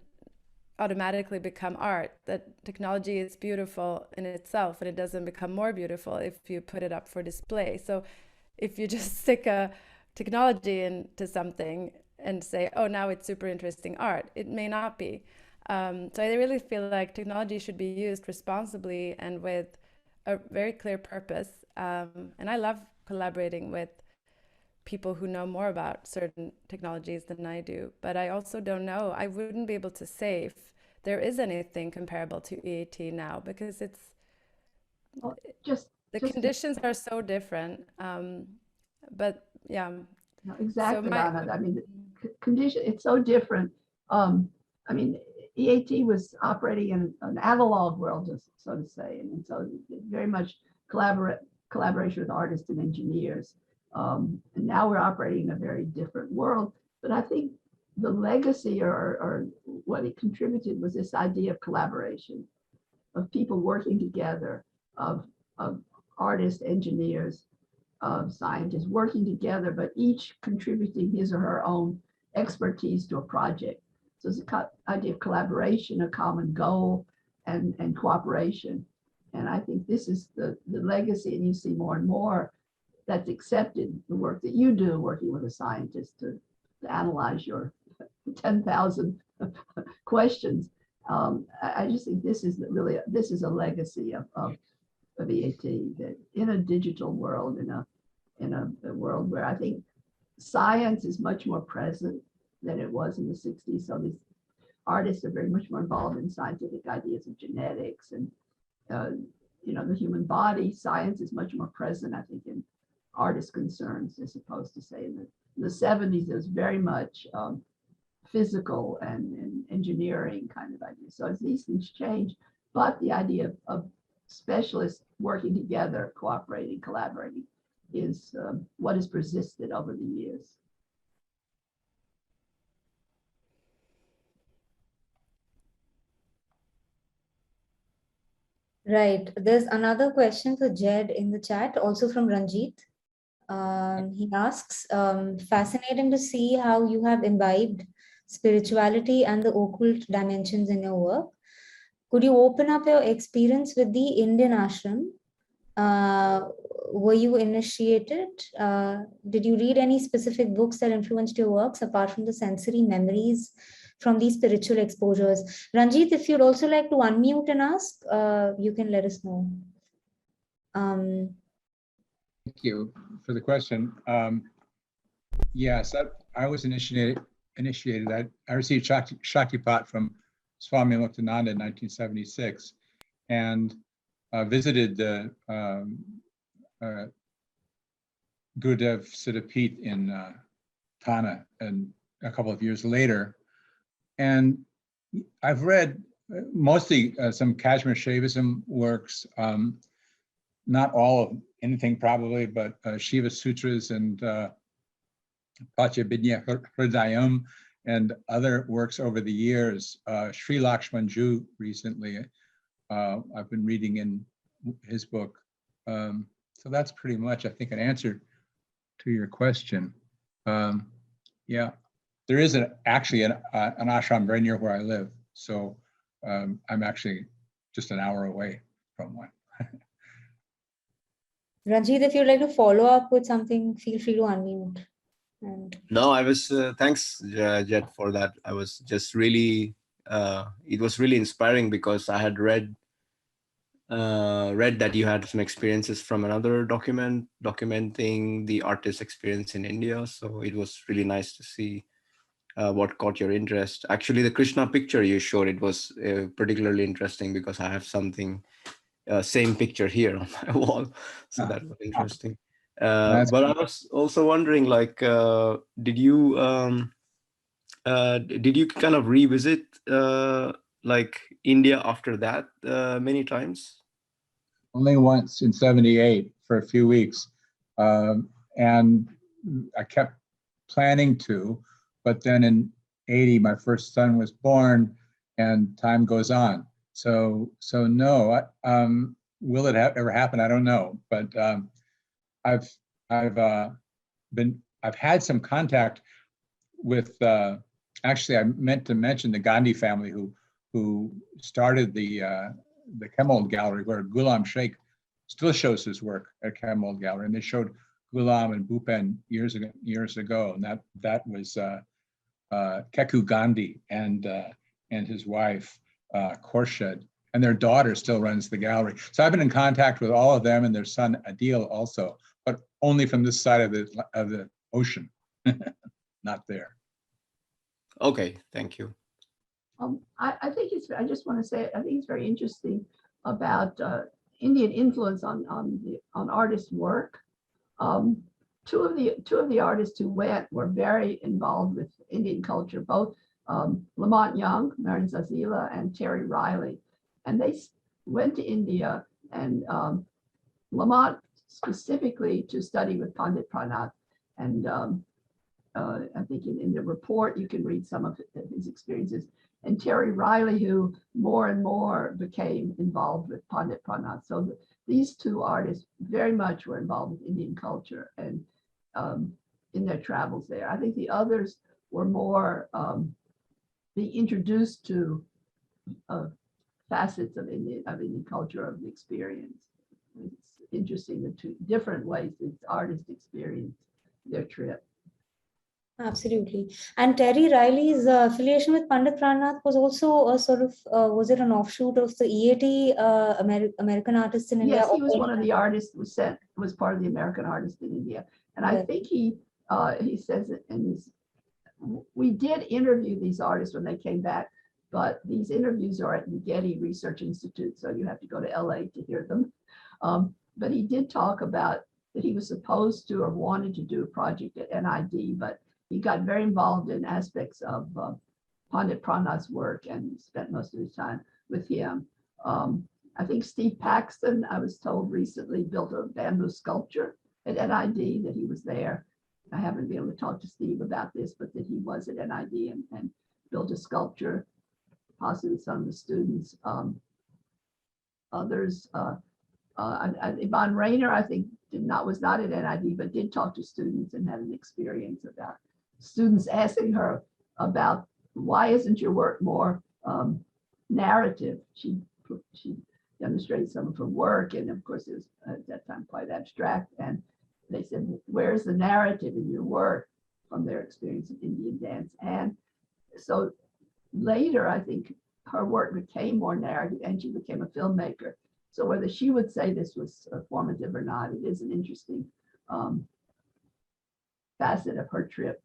automatically become art. That technology is beautiful in itself and it doesn't become more beautiful if you put it up for display. So if you just stick a technology into something and say, oh, now it's super interesting art, it may not be. So I really feel like technology should be used responsibly and with a very clear purpose. And I love collaborating with people who know more about certain technologies than I do, but I also don't know. I wouldn't be able to say if there is anything comparable to E.A.T now, because it's the conditions are so different. But yeah. No, exactly, Anand. I mean, the condition, it's so different. I mean, E.A.T was operating in an analog world, so to say, and so very much collaboration with artists and engineers. And now we're operating in a very different world. But I think the legacy or what it contributed was this idea of collaboration, of people working together, of artists, engineers, of scientists working together, but each contributing his or her own expertise to a project. So it's an idea of collaboration, a common goal, and cooperation. And I think this is the legacy, and you see more and more that's accepted, the work that you do working with a scientist to analyze your 10,000 questions. I just think this is really, this is a legacy of E.A.T, that in a digital world, in a world where I think science is much more present than it was in the 60s. So these artists are very much more involved in scientific ideas of genetics and the human body. Science is much more present, I think, in artist concerns, as opposed to say in the 70s, there's very much physical and engineering kind of ideas. So as these things change, but the idea of specialists working together, cooperating, collaborating is what has persisted over the years. Right. There's another question for Jed in the chat, also from Ranjit. He asks, fascinating to see how you have imbibed spirituality and the occult dimensions in your work. Could you open up your experience with the Indian ashram? Were you initiated? Did you read any specific books that influenced your works apart from the sensory memories from these spiritual exposures? Ranjit, if you'd also like to unmute and ask, you can let us know. Thank you for the question. Yes, I was initiated. I received Shaktipat from Swami Muktananda in 1976, and visited the Gurudev Siddhapeeth in Thane and a couple of years later. And I've read mostly some Kashmir Shaivism works, not all of anything probably, but Shiva Sutras and Pachabidya Hridayam and other works over the years. Sri Lakshmanju recently, I've been reading in his book. So that's pretty much, I think, an answer to your question. Yeah, there is actually an ashram very near where I live. So I'm actually just an hour away from one. Ranjit, if you'd like to follow up with something, feel free to unmute. No, I was, thanks, Jet, for that. I was just really, it was really inspiring because I had read that you had some experiences from another documenting the artist's experience in India. So it was really nice to see what caught your interest. Actually, the Krishna picture you showed, it was particularly interesting because I have something, same picture here on my wall. So that was interesting. But I was also wondering, like, did you kind of revisit like India after that many times? Only once in '78 for a few weeks. And I kept planning to, but then in '80, my first son was born and time goes on. So no, will it ever happen? I don't know, but I've had some contact with, actually I meant to mention the Gandhi family who started the Chemold Gallery, where Ghulam Sheikh still shows his work at Chemold Gallery, and they showed Ghulam and Bhupen years ago, and that was Keku Gandhi and his wife Khorshid, and their daughter still runs the gallery. So I've been in contact with all of them and their son Adil also, but only from this side of the ocean, not there. Okay, thank you. I think I just want to say, I think it's very interesting about Indian influence on artists' work. Two of the artists who went were very involved with Indian culture, both Lamont Young, Marion Zazila, and Terry Riley. And they went to India, and Lamont specifically to study with Pandit Pranath. And I think in the report, you can read some of his experiences. And Terry Riley, who more and more became involved with Pandit Pranath. So these two artists very much were involved with Indian culture and in their travels there. I think the others were more being introduced to facets of Indian culture, of the experience. It's interesting the two different ways that artists experience their trip. Absolutely. And Terry Riley's affiliation with Pandit Pranath was also a sort of, was it an offshoot of the E.A.T. American Artists in India? Yes, he was one of the artists who was part of the American Artists in India. And I think he says it in his, we did interview these artists when they came back, but these interviews are at the Getty Research Institute, so you have to go to LA to hear them. But he did talk about that he was supposed to or wanted to do a project at NID, but he got very involved in aspects of Pandit Pranath's work and spent most of his time with him. I think Steve Paxton, I was told recently, built a bamboo sculpture at NID, that he was there. I haven't been able to talk to Steve about this, but that he was at NID and built a sculpture, possibly some of the students. Others, Yvonne Rayner, I think, was not at NID, but did talk to students and had an experience about students asking her about why isn't your work more narrative. She demonstrated some of her work, and of course it was at that time quite abstract. And they said, where's the narrative in your work, from their experience of Indian dance? And so later, I think her work became more narrative and she became a filmmaker. So whether she would say this was formative or not, it is an interesting facet of her trip.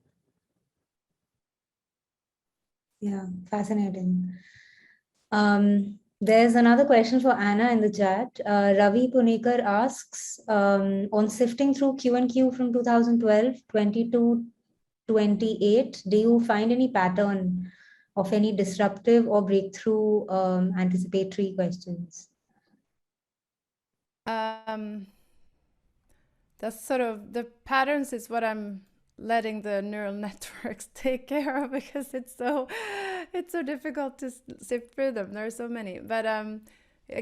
Yeah, fascinating. There's another question for Anna in the chat. Ravi Punekar asks, on sifting through Q&Q from 2012, 22, 28, do you find any pattern of any disruptive or breakthrough anticipatory questions? That's sort of, the patterns is what I'm letting the neural networks take care of, because it's so difficult to sift through them. There are so many, but I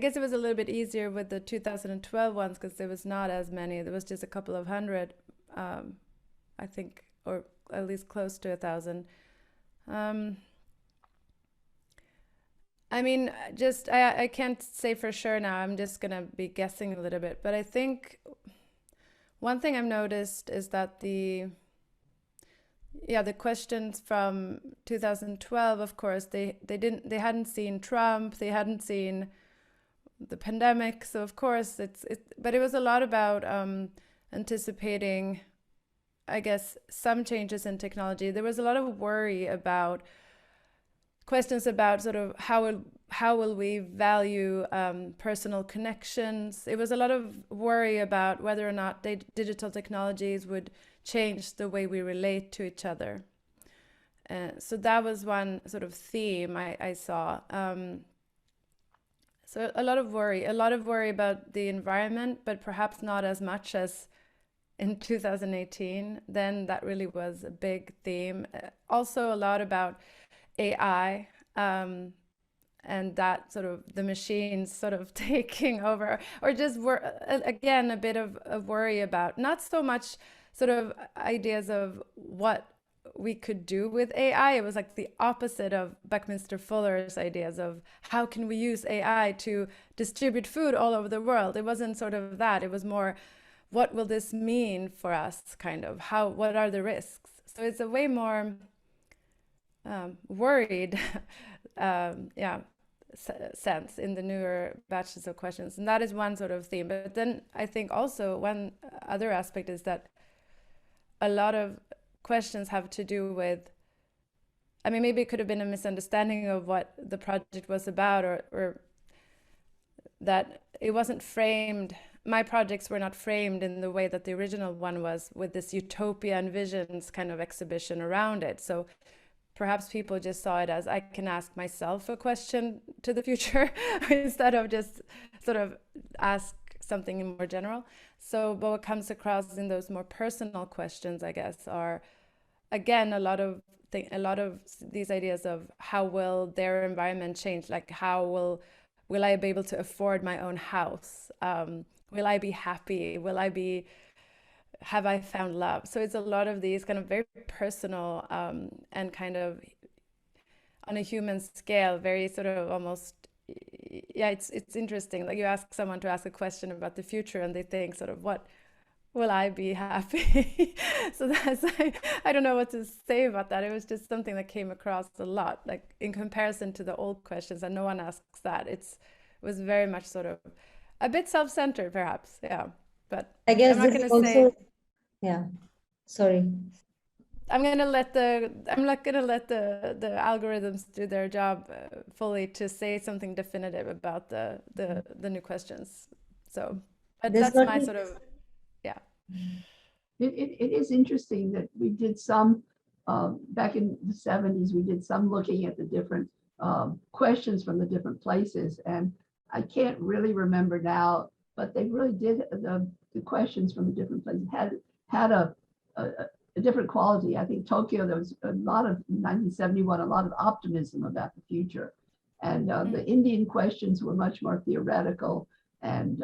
guess it was a little bit easier with the 2012 ones, because there was not as many. There was just a couple of hundred, I think, or at least close to 1,000. I mean, I can't say for sure now. I'm just gonna be guessing a little bit, but I think one thing I've noticed is that the questions from 2012, of course, they hadn't seen Trump, they hadn't seen the pandemic, so of course but it was a lot about anticipating, I guess, some changes in technology. There was a lot of worry about questions about sort of how will we value personal connections. It was a lot of worry about whether or not digital technologies would change the way we relate to each other. So that was one sort of theme I saw. So a lot of worry about the environment, but perhaps not as much as in 2018. Then that really was a big theme. Also a lot about AI, and that sort of the machines sort of taking over, or just again a bit of a worry about not so much sort of ideas of what we could do with AI. It was like the opposite of Buckminster Fuller's ideas of how can we use AI to distribute food all over the world. It wasn't sort of that. It was more, what will this mean for us, kind of, what are the risks? So it's a way more worried sense in the newer batches of questions, and that is one sort of theme. But then I think also one other aspect is that a lot of questions have to do with, I mean, maybe it could have been a misunderstanding of what the project was about, or that it wasn't framed, my projects were not framed in the way that the original one was, with this Utopia and Visions kind of exhibition around it. So perhaps people just saw it as, I can ask myself a question to the future instead of just sort of ask something more general. So, but what comes across in those more personal questions, I guess, are again a lot of these ideas of how will their environment change, like how will I be able to afford my own house? Will I be happy? Have I found love? So it's a lot of these kind of very personal and kind of on a human scale, very sort of almost, it's interesting. Like you ask someone to ask a question about the future and they think sort of what will I be happy? So I don't know what to say about that. It was just something that came across a lot, like in comparison to the old questions, and no one asks that. It was very much sort of a bit self-centered, perhaps. Yeah, but I guess I'm not this going is to say. also, yeah, sorry. I'm not gonna let the algorithms do their job fully to say something definitive about the new questions. So, but There's that's my certainly, sort of, yeah. It is interesting that we did some, back in the 70s, we did some looking at the different questions from the different places. And I can't really remember now, but they really did, the questions from the different places had a, a different quality. I think Tokyo, there was a lot of, 1971, a lot of optimism about the future. And the Indian questions were much more theoretical and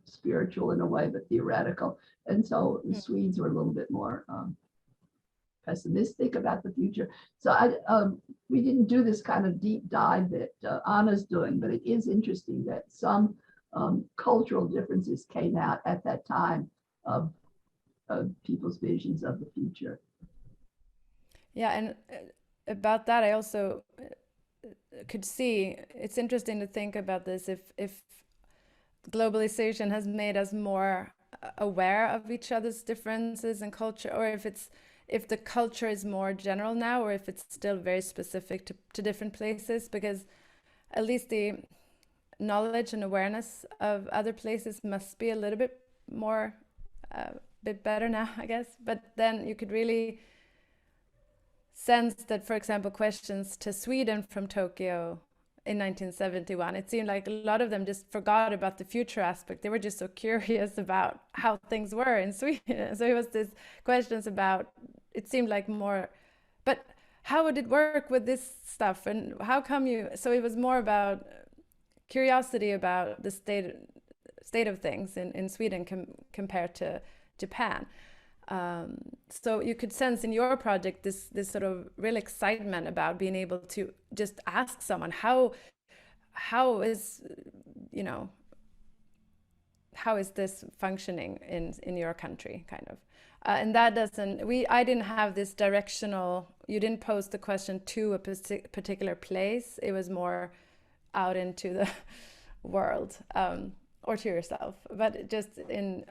spiritual in a way, but theoretical. And so the Swedes were a little bit more pessimistic about the future. So we didn't do this kind of deep dive that Anna's doing, but it is interesting that some cultural differences came out at that time of people's visions of the future. Yeah, and about that, I also could see it's interesting to think about this if globalization has made us more aware of each other's differences in culture, or if the culture is more general now, or if it's still very specific to different places, because at least the knowledge and awareness of other places must be a little bit more bit better now, I guess. But then you could really sense that, for example, questions to Sweden from Tokyo in 1971, it seemed like a lot of them just forgot about the future aspect. They were just so curious about how things were in Sweden. So it was this questions about, it seemed like more, but how would it work with this stuff? And how come you, so it was more about curiosity about the state of things in Sweden compared to Japan. So you could sense in your project this sort of real excitement about being able to just ask someone how is, you know, how is this functioning in your country, kind of. And that doesn't, I didn't have this directional, you didn't pose the question to a particular place. It was more out into the world. Or to yourself, but just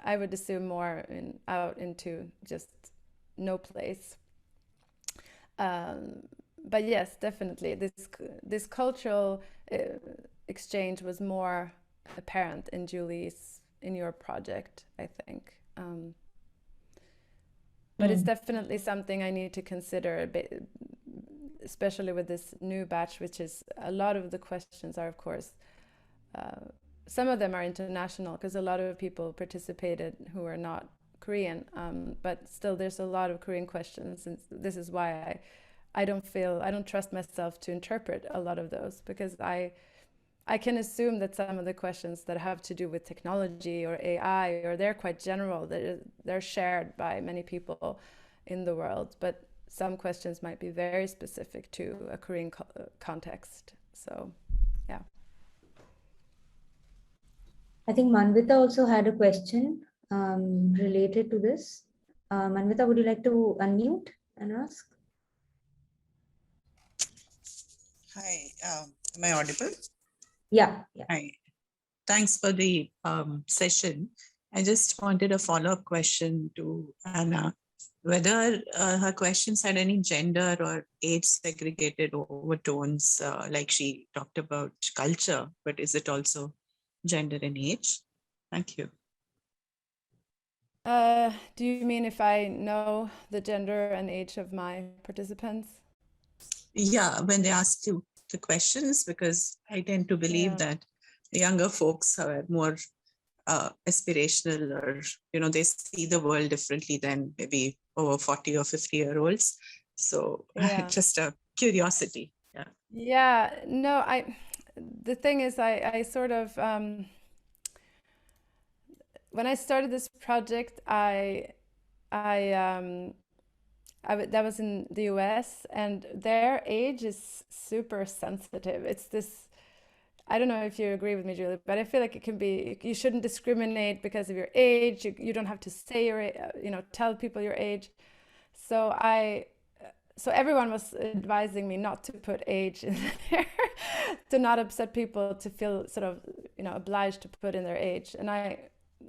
I would assume more out into just no place. But yes, definitely this cultural exchange was more apparent in your project, I think. But it's definitely something I need to consider a bit, especially with this new batch, which is a lot of the questions are, of course, some of them are international because a lot of people participated who are not Korean, but still there's a lot of Korean questions, and this is why I don't trust myself to interpret a lot of those, because I can assume that some of the questions that have to do with technology or AI, or they're quite general, they're shared by many people in the world, but some questions might be very specific to a Korean context. So, yeah. I think Manvita also had a question related to this. Manvita, would you like to unmute and ask? Hi, am I audible? Yeah. Hi, thanks for the session. I just wanted a follow-up question to Anna, whether her questions had any gender or age segregated overtones, like she talked about culture, but is it also gender and age? Thank you. Do you mean if I know the gender and age of my participants? Yeah, when they ask you the questions, because I tend to believe that younger folks are more aspirational, or, you know, they see the world differently than maybe over 40 or 50-year-olds. So just a curiosity. Yeah, no, the thing is, I sort of, when I started this project, that was in the US, and their age is super sensitive. It's this, I don't know if you agree with me, Julie, but I feel like it can be, you shouldn't discriminate because of your age. You don't have to say your, tell people your age. So everyone was advising me not to put age in there, to not upset people, to feel sort of, obliged to put in their age. And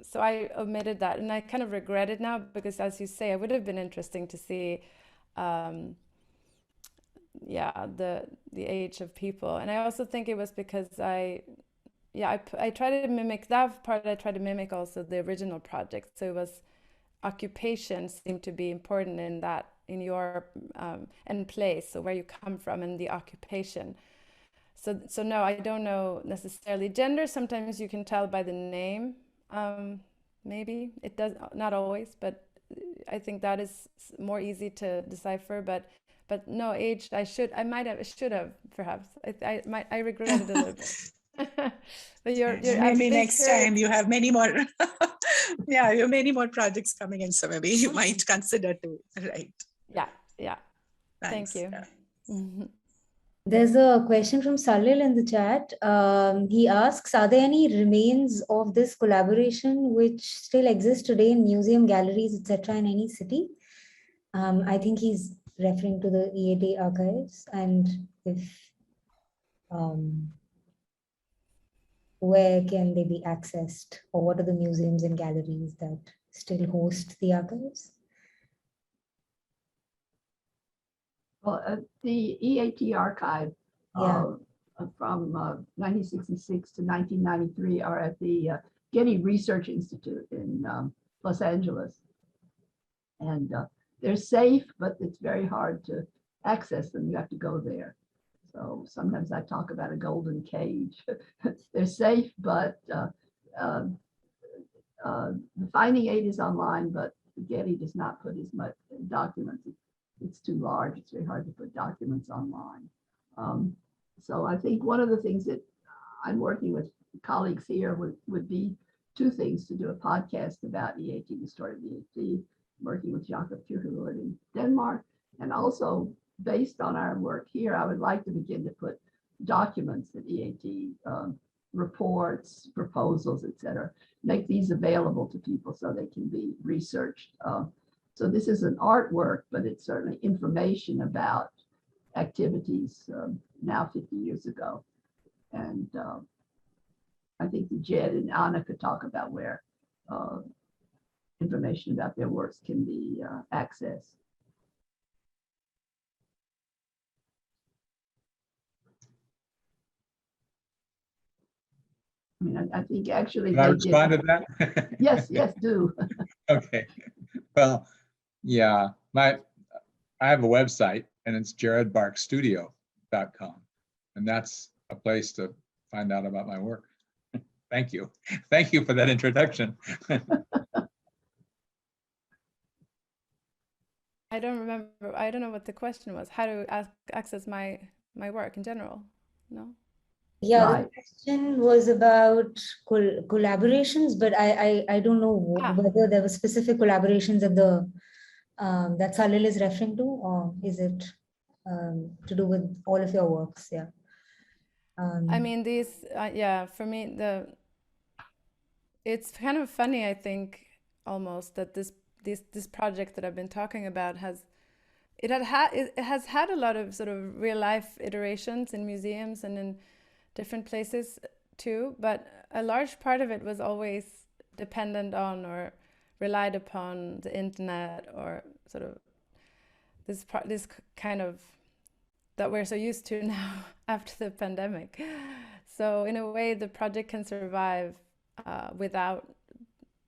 so I omitted that, and I kind of regret it now, because as you say, it would have been interesting to see the age of people. And I also think it was because I tried to mimic that part. I tried to mimic also the original project. So it was, occupation seemed to be important in that, in your and place, so where you come from and the occupation. So no, I don't know necessarily gender. Sometimes you can tell by the name. Maybe it does, not always, but I think that is more easy to decipher. But no, age, I should have perhaps. I regret it a little bit. But maybe next time you have many more. Yeah, you have many more projects coming in, so maybe you might consider to write. Yeah. Thanks. Thank you. Yeah. There's a question from Salil in the chat. He asks, are there any remains of this collaboration which still exist today in museum, galleries, etc. in any city? I think he's referring to the E.A.T archives, and if where can they be accessed, or what are the museums and galleries that still host the archives? Well, the E.A.T archive from 1966 to 1993 are at the Getty Research Institute in Los Angeles. And they're safe, but it's very hard to access them. You have to go there. So sometimes I talk about a golden cage. They're safe, but the Finding Aid is online, but Getty does not put as much documents. It's too large. It's very hard to put documents online. So I think one of the things that I'm working with colleagues here would be two things: to do a podcast about E.A.T, the story of E.A.T, working with Jakob Kierkegaard in Denmark, and also based on our work here, I would like to begin to put documents that E.A.T, reports, proposals, etc., make these available to people so they can be researched. So this is an artwork, but it's certainly information about activities now 50 years ago. And I think Jed and Anna could talk about where information about their works can be accessed. I mean, I think actually Can I respond to that? Yes, do. Okay. Well, yeah, I have a website, and it's jaredbarkstudio.com, and that's a place to find out about my work. Thank you. Thank you for that introduction. I don't remember. I don't know what the question was. How to access my work in general? No. Yeah, Right. the question was about collaborations, but I don't know whether there were specific collaborations at the that Salil is referring to, or is it to do with all of your works? Yeah. I mean, these, for me, it's kind of funny, I think, almost, that this project that I've been talking about has had a lot of sort of real life iterations in museums and in different places too, but a large part of it was always dependent on or relied upon the internet, or sort of this kind of that we're so used to now after the pandemic. So in a way, the project can survive without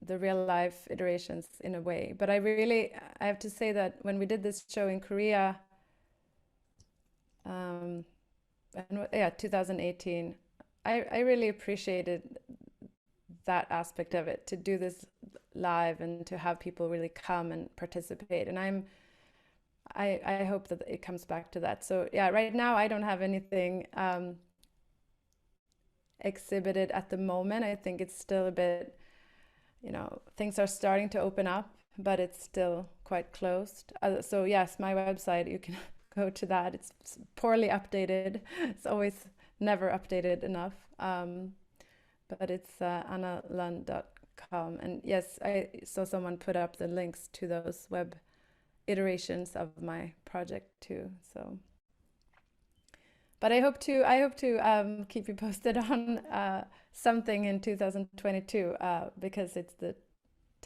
the real life iterations in a way. But I have to say that when we did this show in Korea, 2018, I really appreciated that aspect of it, to do this live and to have people really come and participate. And I hope that it comes back to that. So yeah, right now I don't have anything exhibited at the moment. I think it's still a bit, things are starting to open up, but it's still quite closed. So yes, my website, you can go to that. It's poorly updated. It's always never updated enough. But it's annalund.com. And yes, I saw someone put up the links to those web iterations of my project too. So, but I hope to keep you posted on something in 2022 because it's the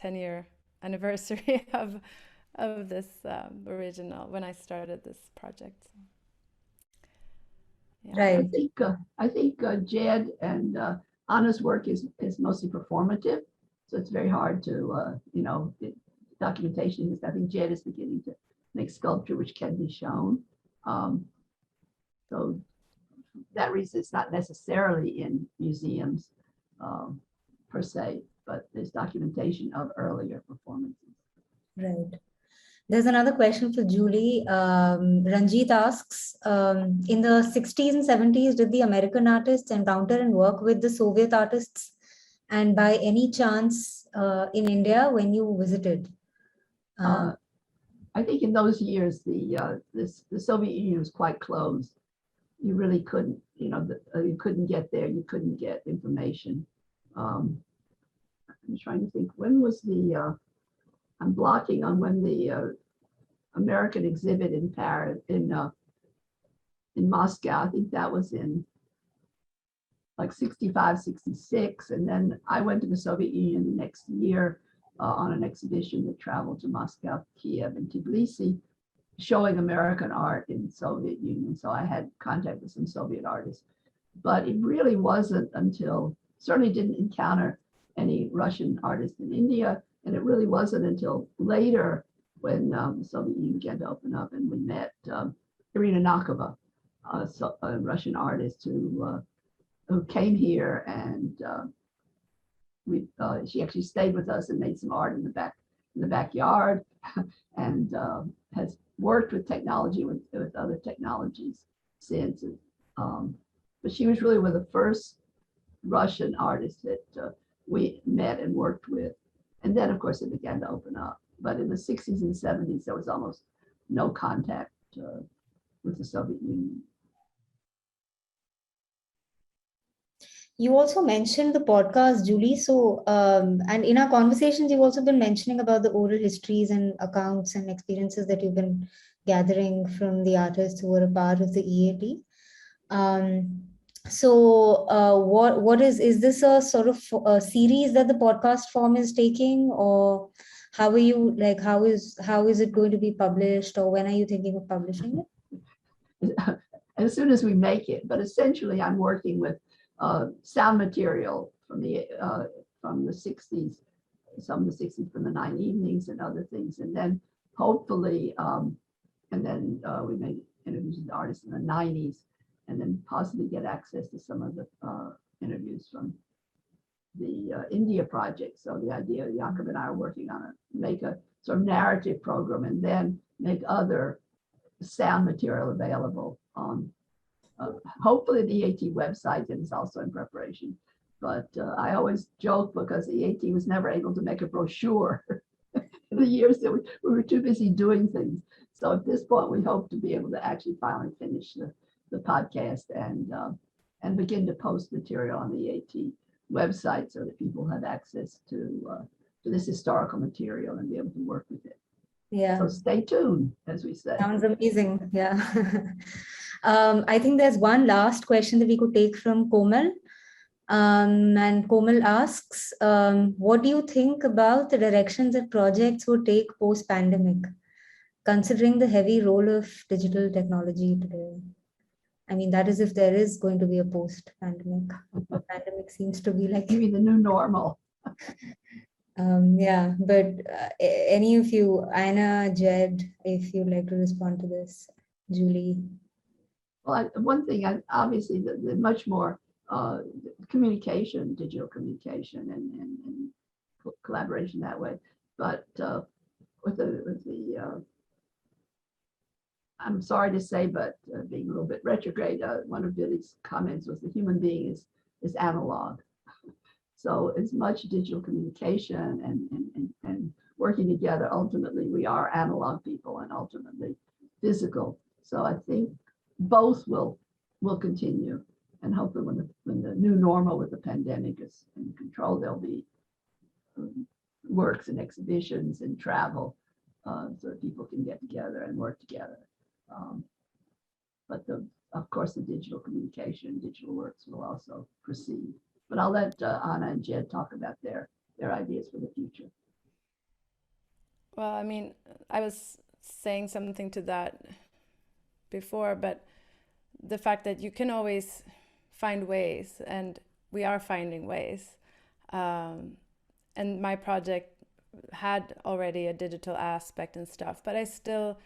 10-year anniversary of this original when I started this project. So, yeah. Right. I think Jed and Anna's work is mostly performative, so it's very hard to documentation is. I think Jed is beginning to make sculpture which can be shown. So that reason it's not necessarily in museums per se, but there's documentation of earlier performances. Right. There's another question for Julie. Ranjit asks, in the 60s and 70s, did the American artists encounter and work with the Soviet artists? And by any chance in India when you visited? I think in those years, the Soviet Union was quite closed. You really couldn't, you couldn't get there. You couldn't get information. I'm trying to think, when was I'm blocking on when the American exhibit in Paris, in Moscow. I think that was in like 65, 66. And then I went to the Soviet Union the next year on an exhibition that traveled to Moscow, Kiev, and Tbilisi, showing American art in Soviet Union. So I had contact with some Soviet artists. But it really wasn't until, certainly didn't encounter any Russian artists in India. And it really wasn't until later when the Soviet Union began to open up and we met Irina Nakova, a Russian artist who came here, and she actually stayed with us and made some art in the backyard, and has worked with technology with other technologies since. But she was really one of the first Russian artists that we met and worked with. And then, of course, it began to open up. But in the 60s and 70s, there was almost no contact with the Soviet Union. You also mentioned the podcast, Julie. So, and in our conversations, you've also been mentioning about the oral histories and accounts and experiences that you've been gathering from the artists who were a part of the E.A.T. What is this a sort of a series that the podcast form is taking, or how are you, like, how is it going to be published, or when are you thinking of publishing it? As soon as we make it, but essentially I'm working with sound material from the 60s, some of the 60s from the 9 evenings and other things, and then hopefully, we made interviews with artists in the 90s, and then possibly get access to some of the interviews from the India project. So the idea, Jakob and I are working on make a sort of narrative program, and then make other sound material available on hopefully the E.A.T. website, and it's also in preparation. But I always joke because the E.A.T. was never able to make a brochure in the years that we were too busy doing things. So at this point, we hope to be able to actually finally finish the podcast and begin to post material on the E.A.T. website so that people have access to this historical material and be able to work with it. Yeah. So stay tuned, as we say. Sounds amazing. Yeah. I think there's one last question that we could take from Komal. And Komal asks, what do you think about the directions that projects would take post-pandemic, considering the heavy role of digital technology today? I mean, that is if there is going to be a post-pandemic. The pandemic seems to be like... Maybe the new normal. Yeah, but any of you, Anna, Jed, if you'd like to respond to this, Julie. Well, one thing, obviously, the much more communication, digital communication, and collaboration that way. But with the I'm sorry to say, but being a little bit retrograde, one of Billy's comments was the human being is analog. So as much digital communication and working together, ultimately we are analog people and ultimately physical. So I think both will continue. And hopefully when the new normal with the pandemic is in control, there'll be works and exhibitions and travel so that people can get together and work together. But of course, the digital communication, digital works will also proceed. But I'll let Anna and Jed talk about their ideas for the future. Well, I mean, I was saying something to that before, but the fact that you can always find ways, and we are finding ways. And my project had already a digital aspect and stuff, but I still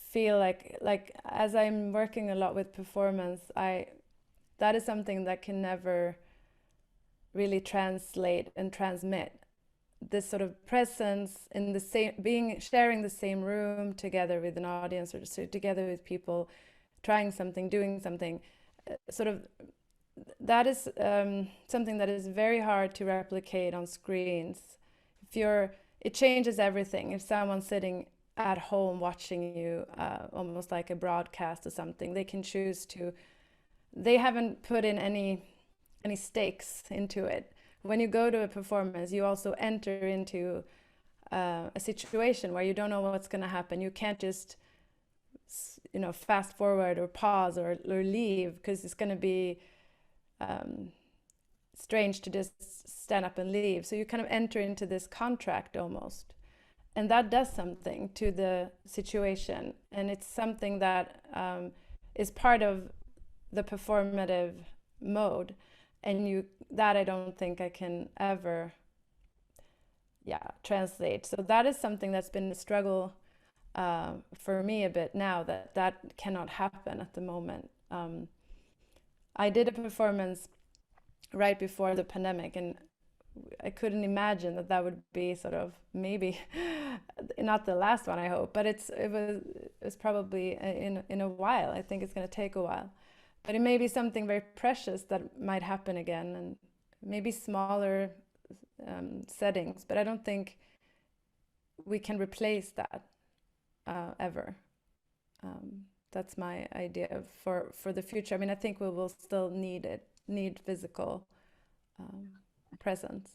feel like as I'm working a lot with performance, that is something that can never really translate and transmit. This sort of presence in the same, sharing the same room together with an audience, or together with people, trying something, doing something, sort of, that is something that is very hard to replicate on screens. It changes everything. If someone's sitting at home watching you, almost like a broadcast or something, they can choose to, they haven't put in any stakes into it. When you go to a performance, you also enter into a situation where you don't know what's going to happen. You can't just, fast forward or pause or leave, because it's going to be strange to just stand up and leave. So you kind of enter into this contract almost. And that does something to the situation. And it's something that is part of the performative mode. And that I don't think I can ever translate. So that is something that's been a struggle for me a bit now, that cannot happen at the moment. I did a performance right before the pandemic, and I couldn't imagine that would be sort of, maybe not the last one, I hope, but it was probably in a while. I think it's going to take a while. But it may be something very precious that might happen again, and maybe smaller settings. But I don't think we can replace that ever. That's my idea for the future. I mean, I think we will still need physical presence.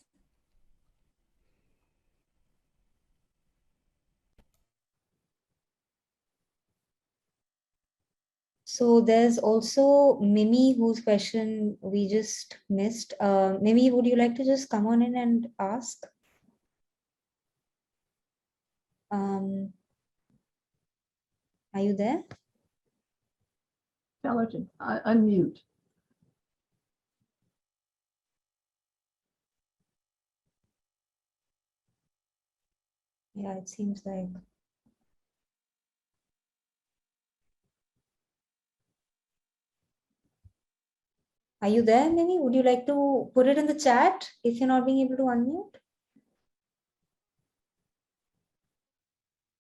So there's also Mimi, whose question we just missed. Mimi, would you like to just come on in and ask? Are you there? Tell her to unmute. Yeah, it seems like. Are you there, Mimi? Would you like to put it in the chat if you're not being able to unmute?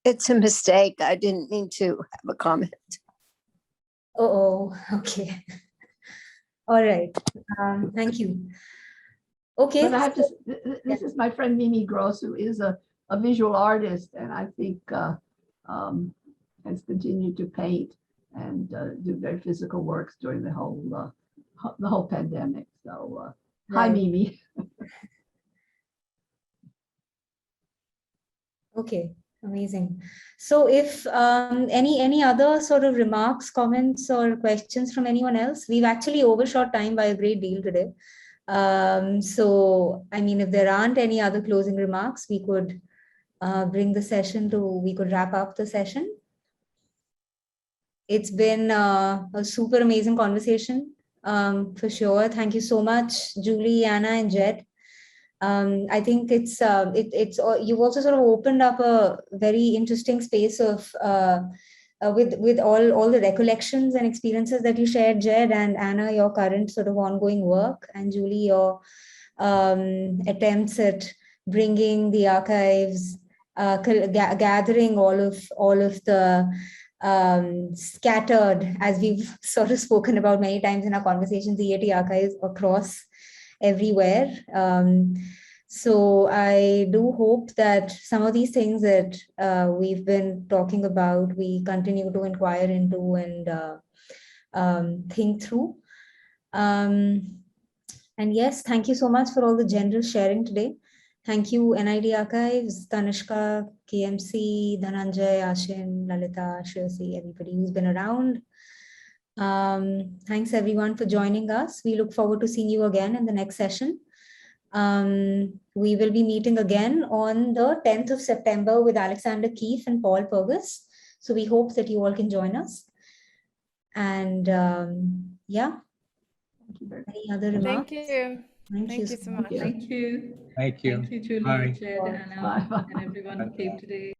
It's a mistake. I didn't mean to have a comment. Oh, okay. All right. Thank you. Okay. But I have to, this is my friend Mimi Gross, who is a visual artist, and I think has continued to paint and do very physical works during the whole pandemic. So hi, Mimi. Okay, amazing. So if any other sort of remarks, comments, or questions from anyone else, we've actually overshot time by a great deal today. So, I mean, if there aren't any other closing remarks, we could we could wrap up the session. It's been a super amazing conversation, for sure. Thank you so much, Julie, Anna, and Jed. I think it's you've also sort of opened up a very interesting space of with all the recollections and experiences that you shared, Jed, and Anna, your current sort of ongoing work, and Julie, your attempts at bringing the archives, gathering all of the scattered, as we've sort of spoken about many times in our conversations, the E.A.T archives across everywhere. So I do hope that some of these things that we've been talking about, we continue to inquire into and think through. And yes, thank you so much for all the general sharing today. Thank you, NID Archives, Tanishka, KMC, Dhananjay, Ashin, Lalita, Shriyasi, everybody who's been around. Thanks everyone for joining us. We look forward to seeing you again in the next session. We will be meeting again on the 10th of September with Alexander Keefe and Paul Purvis. So we hope that you all can join us. And yeah. Thank you very much. Any other remarks? Thank you. Thank you so so much. Thank you. Thank you. Thank you, Julie, Bye. Jed, Anna, Bye. and everyone who came today.